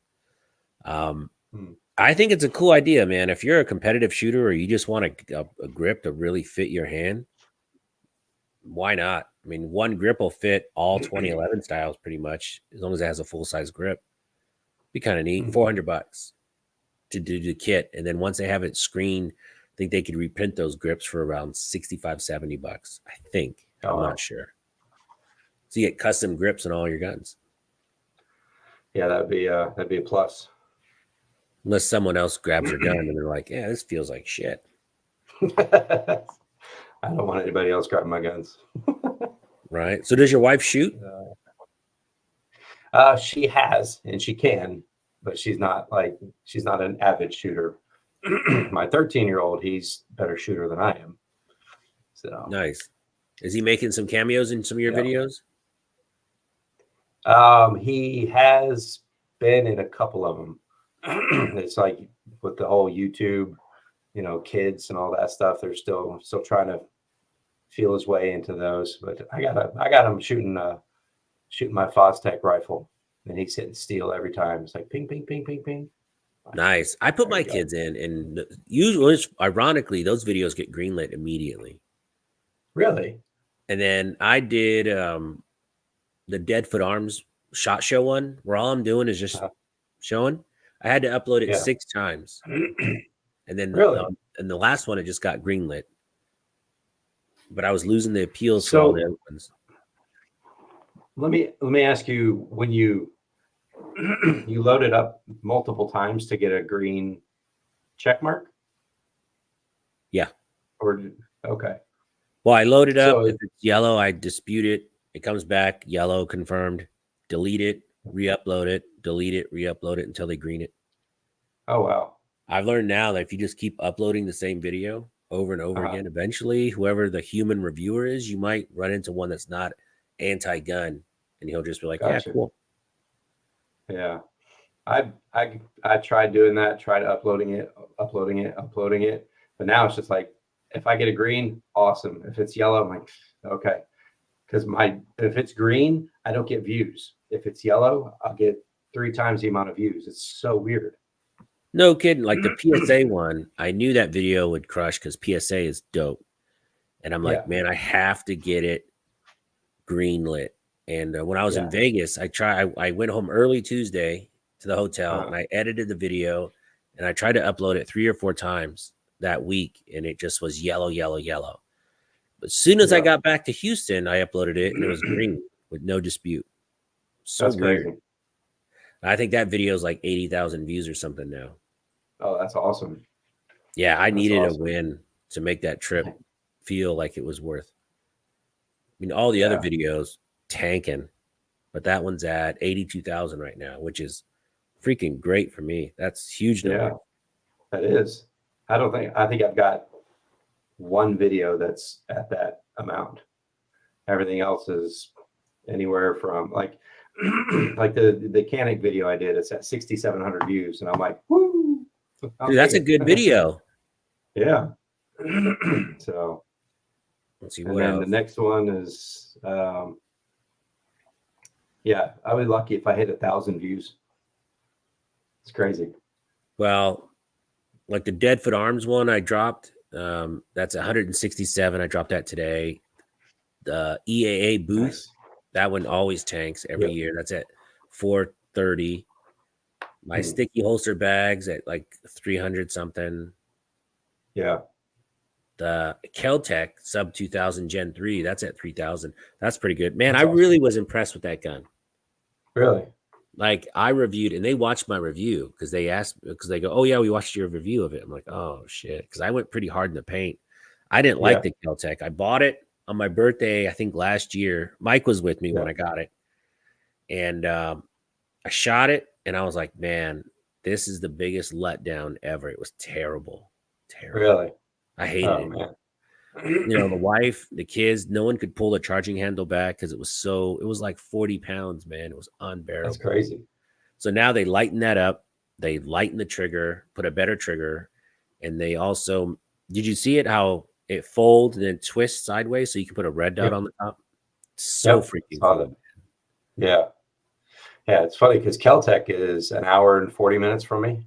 Um, hmm, I think it's a cool idea, man. If you're a competitive shooter or you just want a grip to really fit your hand, why not? I mean, one grip will fit all 2011 styles pretty much, as long as it has a full size grip. Be kind of neat. hmm. $400 to do the kit, and then once they have it screened, I think they could reprint those grips for around 65, $70. I think. I'm not Oh, sure. So you get custom grips on all your guns, yeah, that'd be a plus. unless someone else grabs your gun and they're like, "Yeah, this feels like shit." I don't want anybody else grabbing my guns. Right. So does your wife shoot? She has and she can, but she's not an avid shooter. My 13-year-old, he's a better shooter than I am. So Nice. Is he making some cameos in some of your yeah, videos? he has been in a couple of them. It's like with the whole YouTube, kids and all that stuff. They're still trying to feel his way into those. But I got him shooting my Fostech rifle, and he's hitting steel every time. It's like ping, ping, ping, ping, ping. Nice. I put There my you go. kids in, and usually, ironically, those videos get greenlit immediately. Really? And then I did the Deadfoot Arms SHOT Show one, where all I'm doing is just Uh, showing. I had to upload it yeah. 6 times, and then Really? and the last one it just got greenlit. But I was losing the appeals for all the So other ones. let me ask you, when you you load it up multiple times to get a green check mark, Yeah. or okay? Well, I load it up. So If it's yellow, I dispute it. It comes back yellow, confirmed. Delete it, re-upload it, delete it, re-upload it until they green it. oh wow, I've learned now that if you just keep uploading the same video over and over uh-huh. again, eventually, whoever the human reviewer is, you might run into one that's not anti-gun, and he'll just be like, "Yeah, Gotcha. cool." Yeah, I tried doing that, tried uploading it, but now it's just like if I get a green, awesome. If it's yellow, I'm like, okay, because if it's green, I don't get views. If it's yellow, I'll get 3 times the amount of views. It's so weird. No kidding. Like the PSA one, I knew that video would crush because PSA is dope, and I'm Yeah, like, man, I have to get it green lit. And when I was in Yeah. Vegas, I went home early Tuesday to the hotel and Uh, I edited the video and I tried to upload it 3 or 4 times that week and it just was yellow, yellow, yellow. But as soon as I yeah. got back to Houston, I uploaded it and it was green with no dispute. So That's weird. crazy. I think that video is like 80,000 views or something now. Oh, that's awesome. Yeah, I That's needed a awesome. win to make that trip feel like it was worth. I mean, all the other Yeah. videos tanking, but that one's at 82,000 right now, which is freaking great for me. That's huge Yeah. number. That is. I think I've got one video that's at that amount. Everything else is anywhere from like like the Canic video I did, it's at 6,700 views. And I'm like, woo, I'll Dude, take that's a it. good video. Yeah. So, Let's see and what then the else. next one is, yeah, I would be lucky if I hit 1,000 views. It's crazy. Well, like the Deadfoot Arms one I dropped, that's 167. I dropped that today. The EAA booth, Nice. that one always tanks every Yep. year. That's at 430. My Hmm. sticky holster bags at like 300 something. Yeah. The Keltec sub 2000 Gen 3, that's at 3,000. That's pretty good. Man, I That's really awesome. was impressed with that gun. Really? Like I reviewed and they watched my review because they go, "Oh yeah, we watched your review of it." I'm like, "Oh shit," because I went pretty hard in the paint. I didn't like Yeah. the Keltec. I bought it on my birthday, I think last year. Mike was with me Yeah. when I got it, and I shot it, and I was like, "Man, this is the biggest letdown ever." It was terrible, terrible. Really? I hated Oh it. man. The wife, the kids, no one could pull the charging handle back because it was like 40 pounds, man. It was That's unbearable. crazy. So now they lighten that up. They lighten the trigger, put a better trigger, and they also did you see it how it folds and then twists sideways so you can put a red dot Yep. on the top? So Yep. freaking Saw cool. that. Yeah. Yeah. It's funny because Keltec is an hour and 40 minutes from me.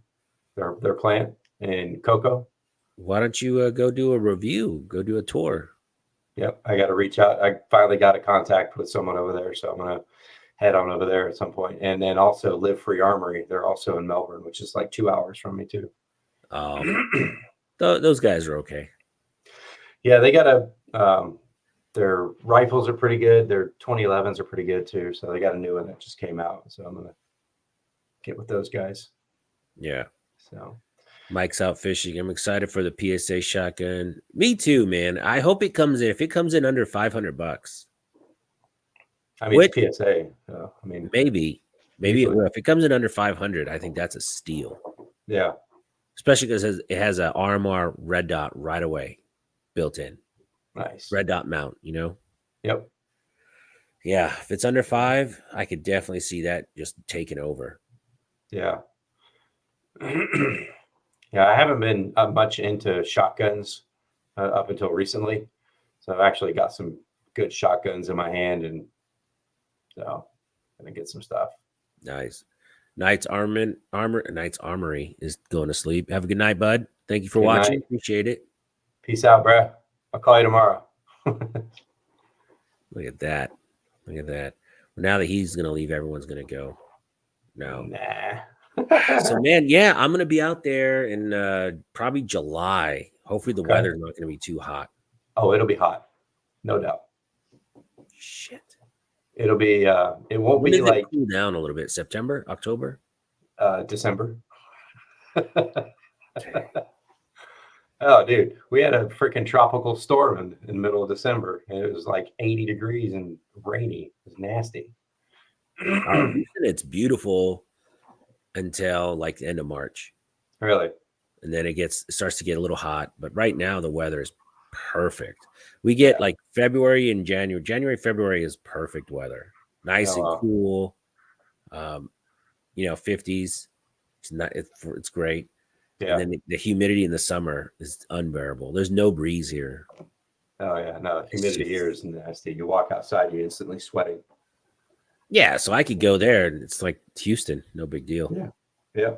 Their plant in Cocoa. Why don't you go do a review? Go do a tour. Yep. I got to reach out. I finally got a contact with someone over there. So I'm going to head on over there at some point. And then also Live Free Armory. They're also in Melbourne, which is like 2 hours from me too. Those guys are okay. Yeah. They got their rifles are pretty good. Their 2011s are pretty good too. So they got a new one that just came out. So I'm going to get with those guys. Yeah. So Mike's out fishing. I'm excited for the PSA shotgun. Me too, man. I hope it comes in. If it comes in under $500, I mean, which it's PSA. So, I mean, maybe it usually, will. If it comes in under 500, I think that's a steal. yeah, Especially because it has a RMR red dot right away built in. nice. Red dot mount, you know? Yep. Yeah. If it's under 5, I could definitely see that just taking over. Yeah. Yeah, I haven't been much into shotguns up until recently. So I've actually got some good shotguns in my hand. And so I'm going to get some stuff. Nice. Knight's Armory is going to sleep. Have a good night, bud. Thank you for Good watching. night. Appreciate it. Peace out, bruh. I'll call you tomorrow. Look at that. Look at that. Well, now that he's going to leave, everyone's going to go. No. Nah. So, man, yeah, I'm going to be out there in probably July. Hopefully, the Okay. weather's not going to be too hot. Oh, it'll be hot. No doubt. Shit. It'll be, it won't When be does it like cool down a little bit? September, October? December. Okay. Oh, dude, we had a freaking tropical storm in the middle of December, and it was like 80 degrees and rainy. It was nasty. Houston, it's beautiful until like the end of March, Really? and then it starts to get a little hot. But right now, the weather is perfect. We get Yeah. like February and January. January, February is perfect weather, nice Oh, and wow. cool. 50s. It's great. Yeah. And then the humidity in the summer is unbearable. There's no breeze here. Oh, yeah. No, It's humidity just here is nasty. You walk outside, you're instantly sweating. yeah. So I could go there, and it's like Houston, no big deal. Yeah. Yeah.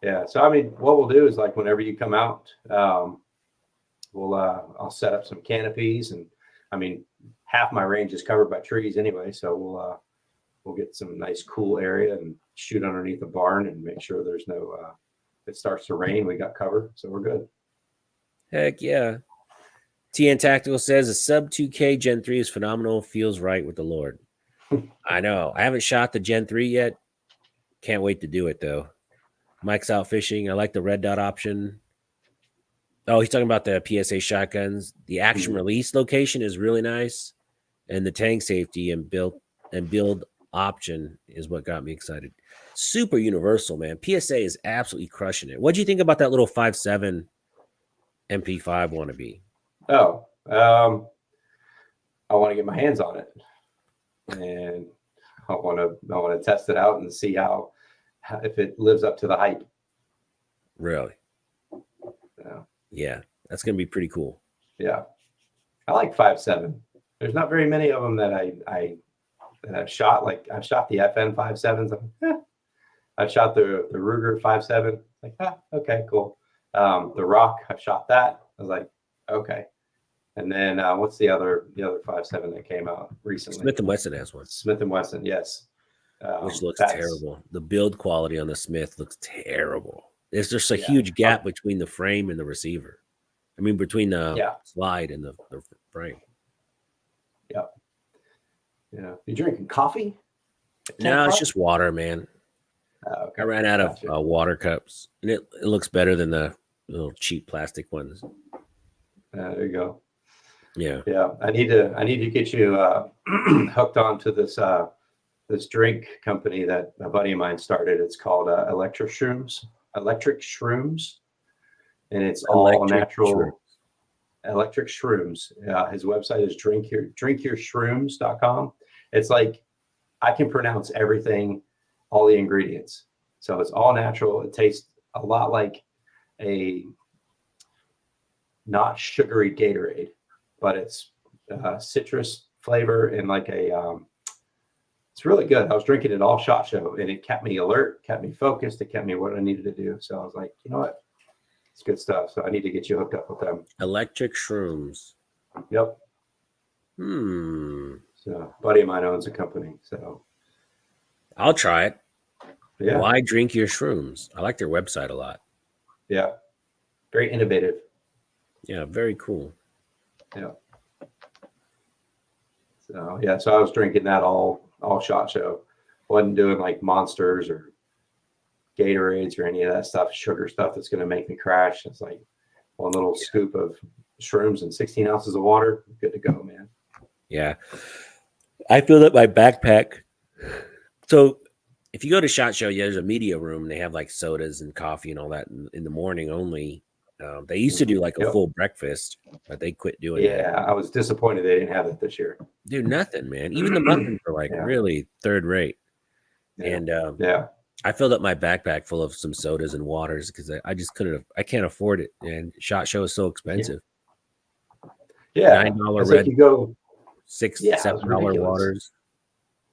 Yeah. So, I mean, what we'll do is like whenever you come out, I'll set up some canopies. And I mean, half my range is covered by trees anyway, so we'll get some nice cool area and shoot underneath the barn and make sure there's no. If it starts to rain, we got cover, so we're good. Heck yeah. TN Tactical says a sub 2K Gen 3 is phenomenal. Feels right with the Lord. I know. I haven't shot the Gen 3 yet. Can't wait to do it though. Mike's out fishing. I like the red dot option. Oh, he's talking about the PSA shotguns. The action release location is really nice, and the tank safety and build option is what got me excited. Super universal, man. PSA is absolutely crushing it. What do you think about that little 5.7 MP5 wannabe? Oh, I want to get my hands on it, and I want to test it out and see how if it lives up to the hype. Really? Yeah, that's gonna be pretty cool. Yeah, I like 5.7. There's not very many of them that I've shot. Like I've shot the FN 5.7s. I've shot the Ruger 5.7. Like okay, cool. The Rock, I've shot that. I was like, okay. And then what's the other 5.7 that came out recently? Smith & Wesson has one. Smith & Wesson, yes. Which looks terrible. The build quality on the Smith looks terrible. There's just a huge gap between the frame and the receiver. I mean, between the slide and the frame. Yeah. Yeah. You drinking coffee? No, it's just water, man. Okay. I ran out of water cups, and it looks better than the little cheap plastic ones. There you go. Yeah. Yeah. I need to get you hooked on to this drink company that a buddy of mine started. It's called Electric Shrooms, and it's all natural. Electric Shrooms. His website is drinkyourshrooms.com. It's like I can pronounce everything, all the ingredients. So it's all natural. It tastes a lot like a not sugary Gatorade, but it's citrus flavor and like it's really good. I was drinking it all SHOT Show, and it kept me alert, kept me focused, it kept me what I needed to do. So I was like, you know what? It's good stuff. So I need to get you hooked up with them. Electric Shrooms. Yep. So a buddy of mine owns a company. So I'll try it. Yeah. Why drink your shrooms? I like their website a lot. Yeah. Very innovative. Yeah, very cool. Yeah. So yeah, so I was drinking that all SHOT Show. Wasn't doing like Monsters or Gatorades or any of that stuff, sugar stuff that's going to make me crash. It's like one little scoop of shrooms and 16 ounces of water. Good to go, man. Yeah. I filled up my backpack. So if you go to SHOT Show, there's a media room. They have like sodas and coffee and all that in the morning only. They used to do like a full breakfast, but they quit doing that. Yeah, I was disappointed they didn't have that this year. Dude, nothing, man. Even the muffins are like really third rate. Yeah. And I filled up my backpack full of some sodas and waters because I just I can't afford it. And SHOT Show is so expensive. Yeah. $9 it's red, like you go $6-7 waters.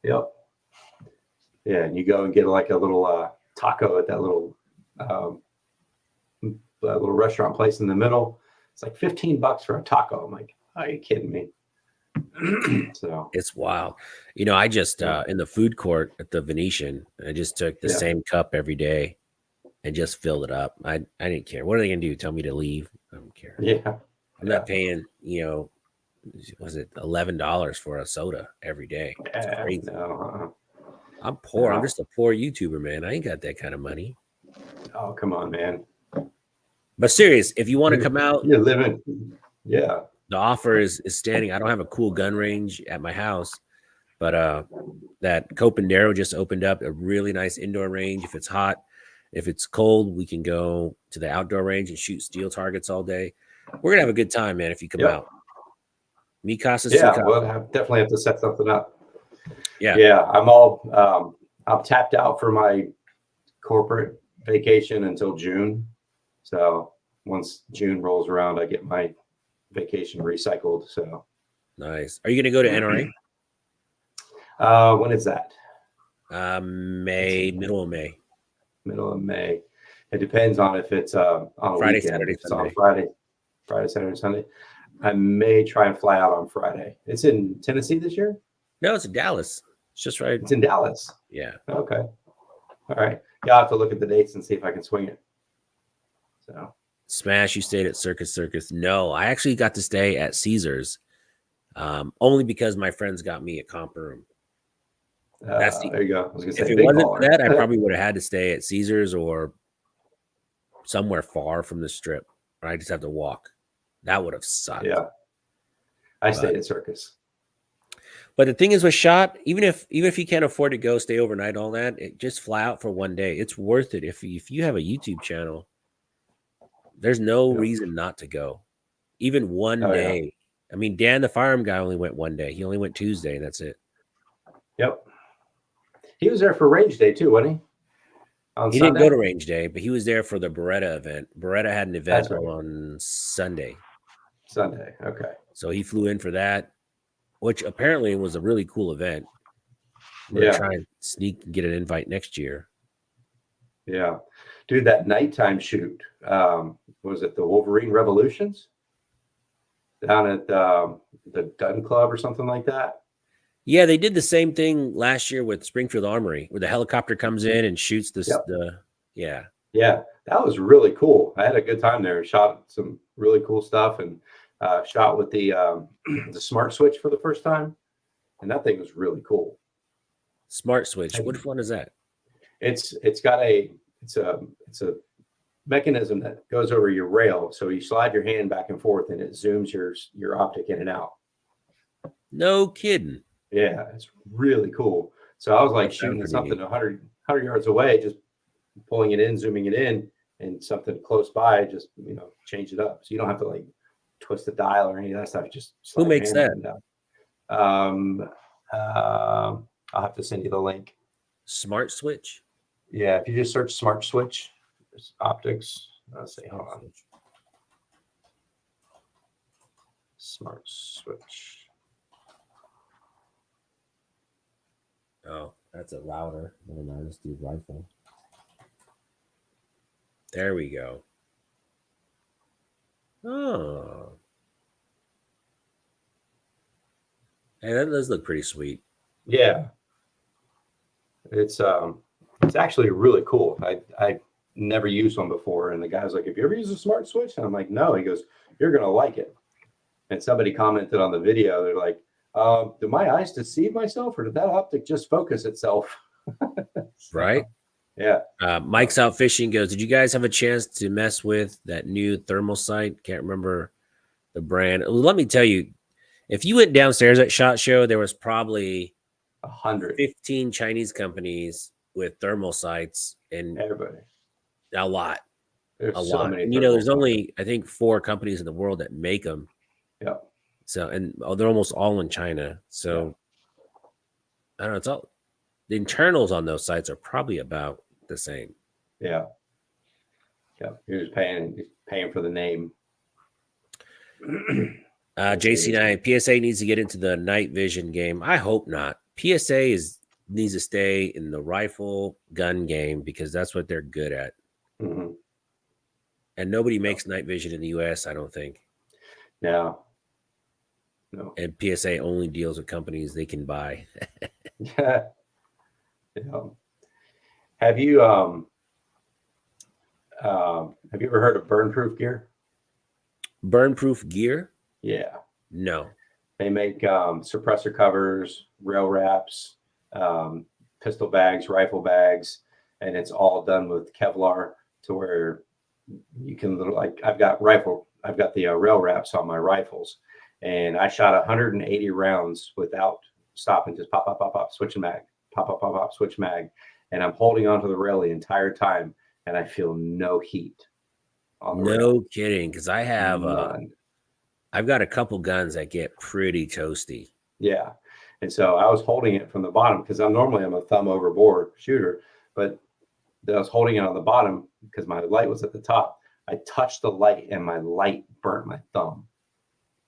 Yep. Yeah, and you go and get like a little taco at that little restaurant place in the middle. It's like $15 for a taco. I'm like, are you kidding me? So it's wild. You know, I just in the food court at the Venetian, I just took the same cup every day and just filled it up. I didn't care. What are they gonna do? Tell me to leave? I don't care. Yeah. I'm not paying, was it $11 for a soda every day? It's crazy. No, I'm poor. I'm just a poor YouTuber, man. I ain't got that kind of money. Oh, come on, man. But serious, if you want to come out, you're living. Yeah. The offer is standing. I don't have a cool gun range at my house, but that Copandero just opened up a really nice indoor range. If it's hot, if it's cold, we can go to the outdoor range and shoot steel targets all day. We're gonna have a good time, man. If you come out, mi casa. Yeah, we'll definitely have to set something up. Yeah. I'm tapped out for my corporate vacation until June. So once June rolls around, I get my vacation recycled. So nice. Are you going to go to NRA? When is that? Middle of May. Middle of May. It depends on if it's on a Friday, weekend. Saturday, it's Sunday. on Friday, Saturday, Sunday. I may try and fly out on Friday. It's in Tennessee this year? No, it's in Dallas. It's just right. It's in Dallas. Yeah. Okay. All right. Yeah, I'll have to look at the dates and see if I can swing it. So Smash, you stayed at Circus. No, I actually got to stay at Caesars, only because my friends got me a comp room. there you go. I was gonna say, If it big wasn't baller. for that, I probably would have had to stay at Caesars or somewhere far from the strip, or I just have to walk. That would have sucked. Yeah. I stayed at Circus. But the thing is with SHOT, even if you can't afford to go stay overnight, all that, just fly out for one day. It's worth it. If you have a YouTube channel, there's no reason not to go. Even one day. Yeah. I mean, Dan, the Firearm guy, only went one day. He only went Tuesday, and that's it. Yep. He was there for range day too, wasn't he? He didn't go to range day, but he was there for the Beretta event. Beretta had an event on Sunday. Okay. So he flew in for that, which apparently was a really cool event. I'm going to try and sneak and get an invite next year. Yeah. Dude, that nighttime shoot, was it the Wolverine Revolutions? Down at the gun club or something like that? Yeah, they did the same thing last year with Springfield Armory, where the helicopter comes in and shoots Yeah, that was really cool. I had a good time there. Shot some really cool stuff and shot with the Smart Switch for the first time, and that thing was really cool. Smart Switch. Which one is that? It's a mechanism that goes over your rail, so you slide your hand back and forth, and it zooms your optic in and out. No kidding. Yeah, it's really cool. So I was like shooting something 100 yards away, just pulling it in, zooming it in, and something close by, just change it up. So you don't have to like twist the dial or any of that stuff. Just who makes that? I'll have to send you the link. Smart Switch. Yeah, if you just search Smart Switch, there's optics. Let's see, hold on. Smart Switch. Oh, that's a louder. Never mind, let's do rifle. There we go. Oh. Hey, that does look pretty sweet. Yeah. It's actually really cool. I never used one before, and the guy's like, "Have you ever used a Smart Switch?" And I'm like, "No." He goes, "You're gonna like it." And somebody commented on the video, they're like, do my eyes deceive myself, or did that optic just focus itself? Right? Yeah. Mike's Out Fishing goes, did you guys have a chance to mess with that new thermal sight? Can't remember the brand. Let me tell you, if you went downstairs at SHOT Show, there was probably 115 Chinese companies with thermal sights, and everybody. A lot. There's a so lot. Many and there's only, I think, 4 companies in the world that make them. Yeah. So, and they're almost all in China. So, I don't know. It's all the internals on those sites are probably about the same. Yeah. Yeah. You're just paying for the name. JC9, PSA needs to get into the night vision game. I hope not. PSA needs to stay in the rifle gun game because that's what they're good at. Mm-hmm. And nobody makes night vision in the US, I don't think. No. And PSA only deals with companies they can buy. Yeah. Have you ever heard of Burnproof gear? Burnproof gear? Yeah. No. They make suppressor covers, rail wraps, pistol bags, rifle bags, and it's all done with Kevlar to where you can I've got the rail wraps on my rifles, and I shot 180 rounds without stopping, just pop, pop, pop, pop, switch mag, pop, pop, pop, pop, switch mag, and I'm holding onto the rail the entire time, and I feel no heat on the rail. No kidding, because I have I've got a couple guns that get pretty toasty. Yeah. And so I was holding it from the bottom because I'm a thumb over-bore shooter, but I was holding it on the bottom because my light was at the top. I touched the light and my light burnt my thumb,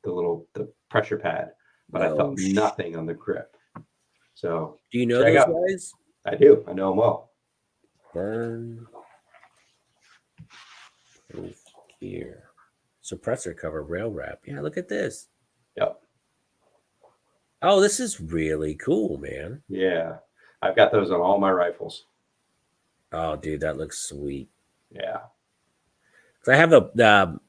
the pressure pad, but I felt nothing on the grip. So do you know those guys? I do. I know them well. Burn gear. Suppressor cover rail wrap. Yeah, look at this. Yep. Oh, this is really cool, man. Yeah. I've got those on all my rifles. Oh, dude, that looks sweet. Yeah. So I have the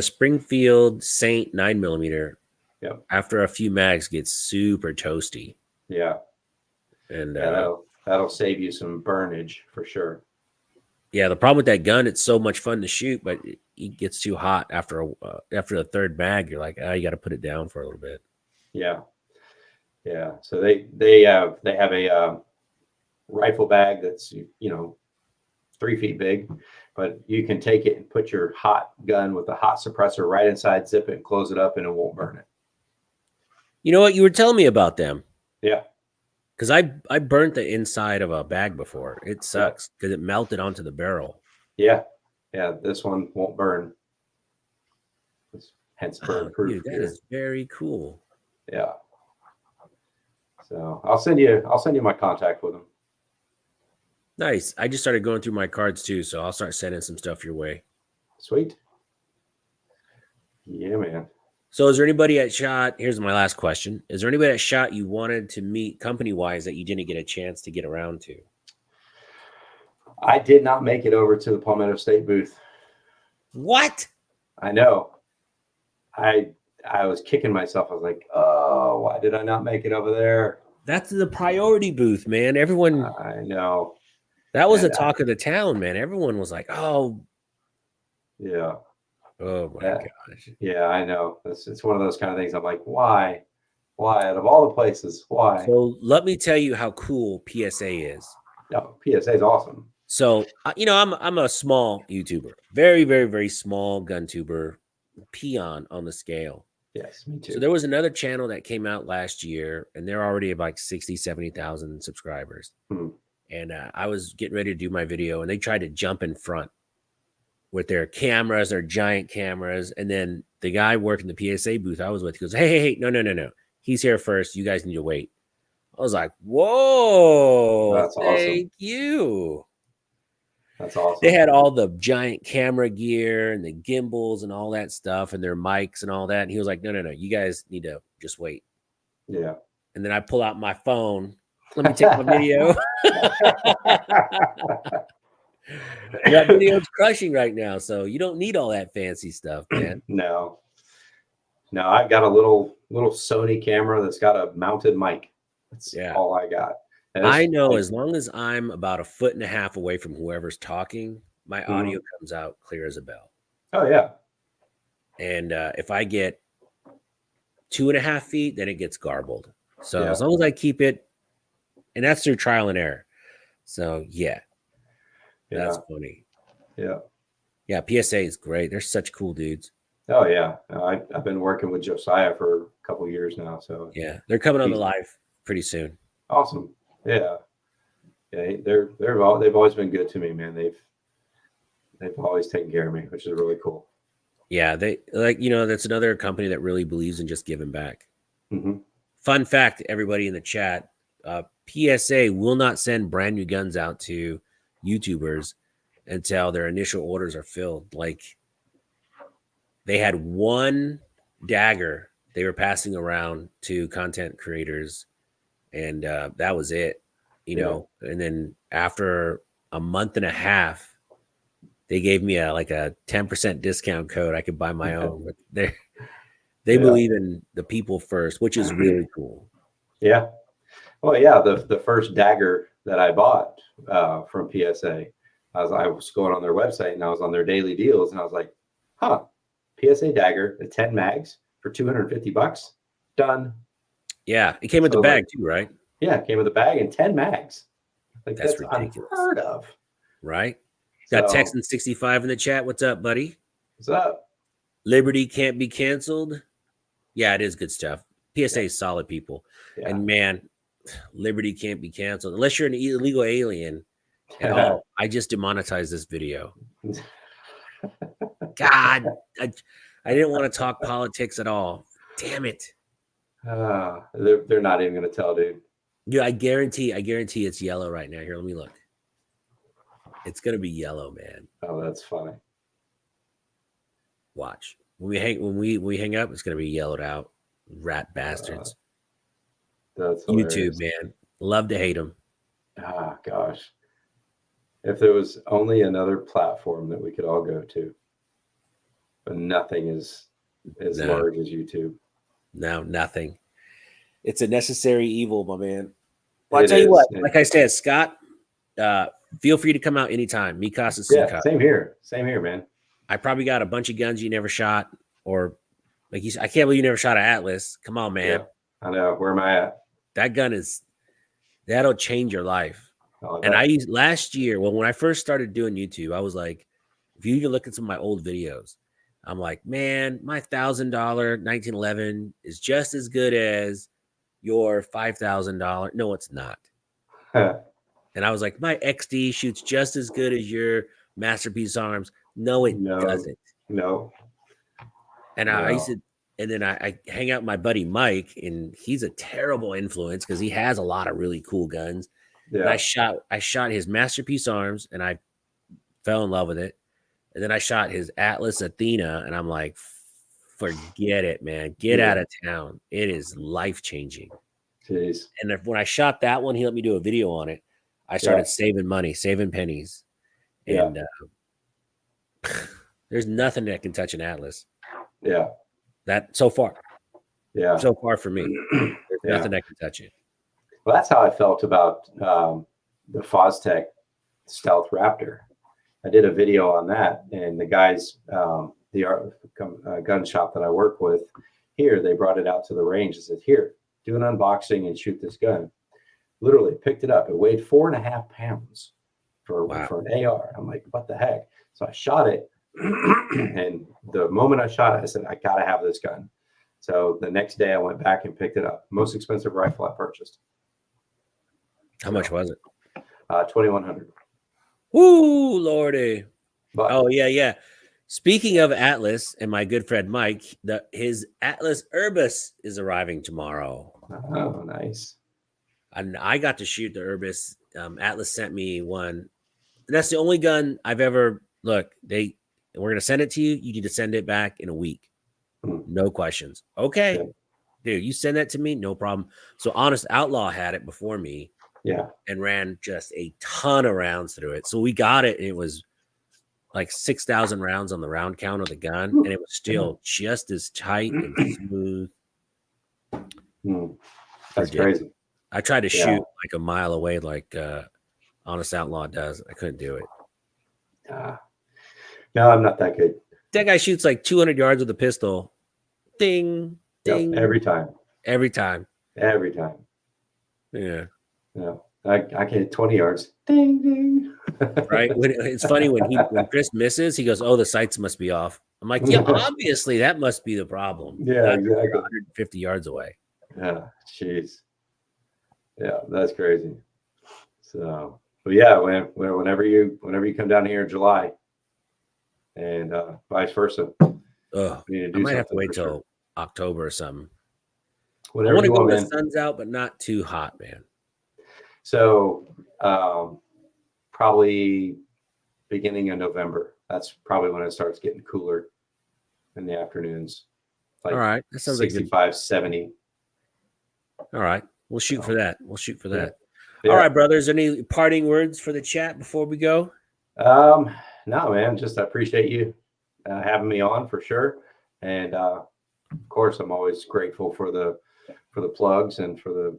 Springfield Saint 9mm. Yep. After a few mags, gets super toasty. Yeah. And Yeah, that'll save you some burnage for sure. yeah, the problem with that gun, it's so much fun to shoot, but it gets too hot after the third mag. You're like, you got to put it down for a little bit. Yeah. Yeah. So they have a rifle bag that's 3 feet big, but you can take it and put your hot gun with the hot suppressor right inside, zip it, and close it up, and it won't burn it. You know what? You were telling me about them. Yeah. Because I burnt the inside of a bag before. It sucks because it melted onto the barrel. Yeah. Yeah. This one won't burn. Hence burn proof. Dude, that is very cool. Yeah. So I'll send you my contact with them. Nice. I just started going through my cards too, so I'll start sending some stuff your way. Sweet. Yeah, man. So is there anybody at SHOT? Here's my last question. Is there anybody at SHOT you wanted to meet company-wise that you didn't get a chance to get around to? I did not make it over to the Palmetto State booth. What? I know. I was kicking myself. I was like, oh, why did I not make it over there? That's the priority booth, man. Everyone. I know. That was the talk of the town, man. Everyone was like, oh. Yeah. Oh, my gosh. Yeah, I know. It's one of those kind of things. I'm like, why? Why? Out of all the places, why? So let me tell you how cool PSA is. No, PSA is awesome. So, I'm a small YouTuber. Very, very, very small gun tuber. Peon on the scale. Yes, me too. So there was another channel that came out last year, and they're already at like 60, 70,000 subscribers. And I was getting ready to do my video, and they tried to jump in front with their cameras, their giant cameras. And then the guy working the PSA booth I was with, he goes, hey, no. He's here first. You guys need to wait. I was like, whoa, that's awesome. Thank you. That's awesome. They had all the giant camera gear and the gimbals and all that stuff and their mics and all that. And he was like, no. You guys need to just wait. Yeah. And then I pull out my phone. Let me take my video. That video's crushing right now. So you don't need all that fancy stuff, man. No, I've got a little Sony camera that's got a mounted mic. That's all I got. I know as long as I'm about 1.5 feet away from whoever's talking, my audio comes out clear as a bell. Oh, yeah. And if I get 2.5 feet, then it gets garbled. So as long as I keep it, and that's through trial and error. So, that's funny. Yeah. Yeah, PSA is great. They're such cool dudes. Oh, yeah. I've been working with Josiah for a couple of years now. So, yeah, they're coming on the live pretty soon. Awesome. Yeah. Yeah, they've always been good to me, man. They've always taken care of me, which is really cool. Yeah, they that's another company that really believes in just giving back. Mm-hmm. Fun fact, everybody in the chat, PSA will not send brand new guns out to YouTubers until their initial orders are filled. Like they had one dagger they were passing around to content creators, and that was it, know. And then after a month and a half, they gave me a 10% discount code. I could buy my own. But they believe in the people first, which is really cool. Yeah. Well, yeah. The first dagger that I bought from PSA, I was going on their website and I was on their daily deals, and I was like, PSA dagger, the 10 mags for $250. Done. Yeah, it came with the bag too, right? Yeah, it came with a bag and 10 mags. Like that's ridiculous. Unheard of. Right? Got Texan 65 in the chat. What's up, buddy? What's up? Liberty can't be canceled. Yeah, it is good stuff. PSA is solid people. Yeah. And man, Liberty can't be canceled unless you're an illegal alien. And I just demonetized this video. God, I didn't want to talk politics at all. Damn it. They're not even going to tell, dude. Yeah, I guarantee it's yellow right now. Here, let me look. It's going to be yellow, man. Oh, that's funny. Watch. when we hang up, it's gonna be yelled out, rat bastards. That's YouTube, hilarious. man, love to hate them. Ah, gosh. If there was only another platform that we could all go to, but nothing is as No, large as YouTube. no, nothing. It's a necessary evil, my man. Well, I It tell you what, is. And like I said, Scott, uh, feel free to come out anytime. Mi casa su yeah, casa. same here. Same here, man. I probably got a bunch of guns you never shot, or like you said, I can't believe you never shot an Atlas. Come on, man. Yeah, I know. Where am I at? That gun that'll change your life. Oh, And I that, used last year, well, when I first started doing YouTube, I was like, if you even look at some of my old videos, I'm like, man, my $1,000 1911 is just as good as your $5,000. No, it's not. And I was like, my XD shoots just as good as your Masterpiece Arms. No, it no, doesn't. no, And I used no. to, and then I hang out with my buddy Mike, and he's a terrible influence because he has a lot of really cool guns. And Yeah, I shot his Masterpiece Arms, and I fell in love with it. And then I shot his Atlas Athena, and I'm like, forget it, man. Get yeah. out of town. It is life changing. Jeez. And when I shot that one, he let me do a video on it. I Yeah, started saving money, saving pennies, yeah, and there's nothing that can touch an Atlas. yeah, That so far yeah. for me, there's Yeah. nothing that can touch it. Well, that's how I felt about the Fostech Stealth Raptor. I did a video on that, and the guys, gun shop that I work with here, they brought it out to the range and said, "Here, do an unboxing and shoot this gun." Literally picked it up. It weighed 4.5 pounds for Wow. an AR. I'm like, what the heck? So I shot it, and the moment I shot it, I said, I gotta have this gun. So the next day, I went back and picked it up. Most expensive rifle I purchased. How much was it? 2,100. Woo, Lordy. But Oh, yeah. Speaking of Atlas and my good friend Mike, his Atlas Urbis is arriving tomorrow. oh, nice. And I got to shoot the Urbis. Atlas sent me one. That's the only gun I've ever look. We're gonna send it to you. You need to send it back in a week. No questions. Okay, Yeah. dude, you send that to me, no problem. So Honest Outlaw had it before me. Yeah. And ran just a ton of rounds through it. So we got it, and it was like 6,000 rounds on the round count of the gun, and it was still just as tight and smooth. That's crazy. I tried to shoot like a mile away, like Honest Outlaw does. I couldn't do it. No, I'm not that good. That guy shoots like 200 yards with a pistol. Ding, ding. Yep, every time. Every time. Every time. Yeah. No, I get 20 yards. Ding, ding. Right. It's funny when Chris misses, he goes, "Oh, the sights must be off." I'm like, "Yeah, obviously that must be the problem." Yeah, exactly. 150 yards away. Yeah, jeez. Yeah, that's crazy. So, but yeah, whenever you come down here in July, and vice versa. I might have to wait till October or something. Whatever I want to go when when the sun's out, but not too hot, man. So probably beginning of November. That's probably when it starts getting cooler in the afternoons. Like all right. That sounds 65, like 70. All right. We'll shoot for that. Yeah. All right, brothers. Any parting words for the chat before we go? No, man. Just I appreciate you having me on for sure. And of course, I'm always grateful for the plugs and for the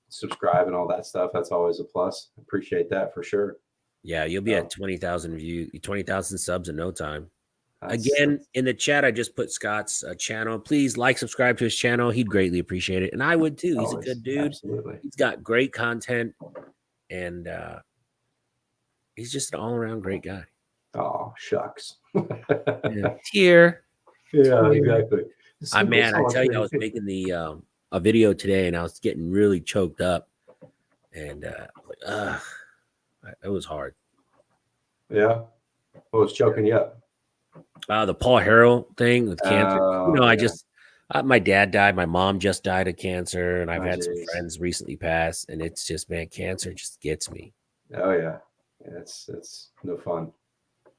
subscribe and all that stuff. That's always a plus. Appreciate that for sure. Yeah, you'll be at 20,000 subs in no time. Again, in the chat, I just put Scott's channel. Please subscribe to his channel. He'd greatly appreciate it. And I would too. He's a good dude. Absolutely. He's got great content, and he's just an all-around great guy. Oh, shucks. Tear. Yeah, exactly. I tell you, I was making a video today, and I was getting really choked up, and it was hard. Yeah. What was choking you up? The Paul Harrell thing with cancer. My dad died. My mom just died of cancer, and I've had some friends recently pass, and it's just, man, cancer just gets me. Oh yeah, it's no fun.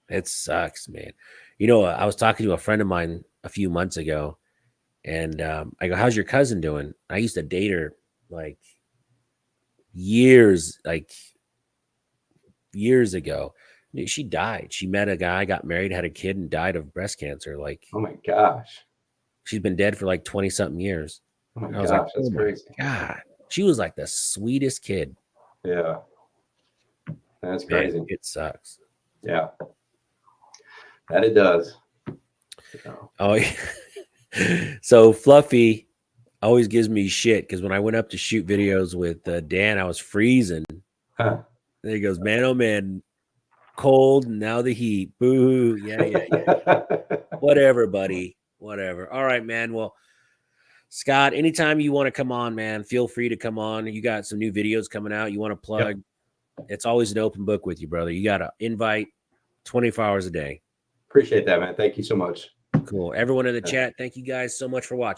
It sucks, man. I was talking to a friend of mine a few months ago, and I go, "How's your cousin doing?" I used to date her like years, years ago. She died. She met a guy, got married, had a kid, and died of breast cancer. Like, Oh my gosh. she's been dead for like 20 something years. Oh my I was like, gosh, oh that's my crazy. God. She was like the sweetest kid. Yeah. That's Man, crazy. it sucks. Yeah. That it does. Yeah. Oh, yeah. So Fluffy always gives me shit because when I went up to shoot videos with Dan, I was freezing. Huh. And he goes, man, oh man, cold. Now the heat. Boo. Yeah. Whatever, buddy. Whatever. All right, man. Well, Scott, anytime you want to come on, man, feel free to come on. You got some new videos coming out. You want to plug? Yep. It's always an open book with you, brother. You got to invite 24 hours a day. Appreciate that, man. Thank you so much. Cool. Everyone in the chat, thank you guys so much for watching.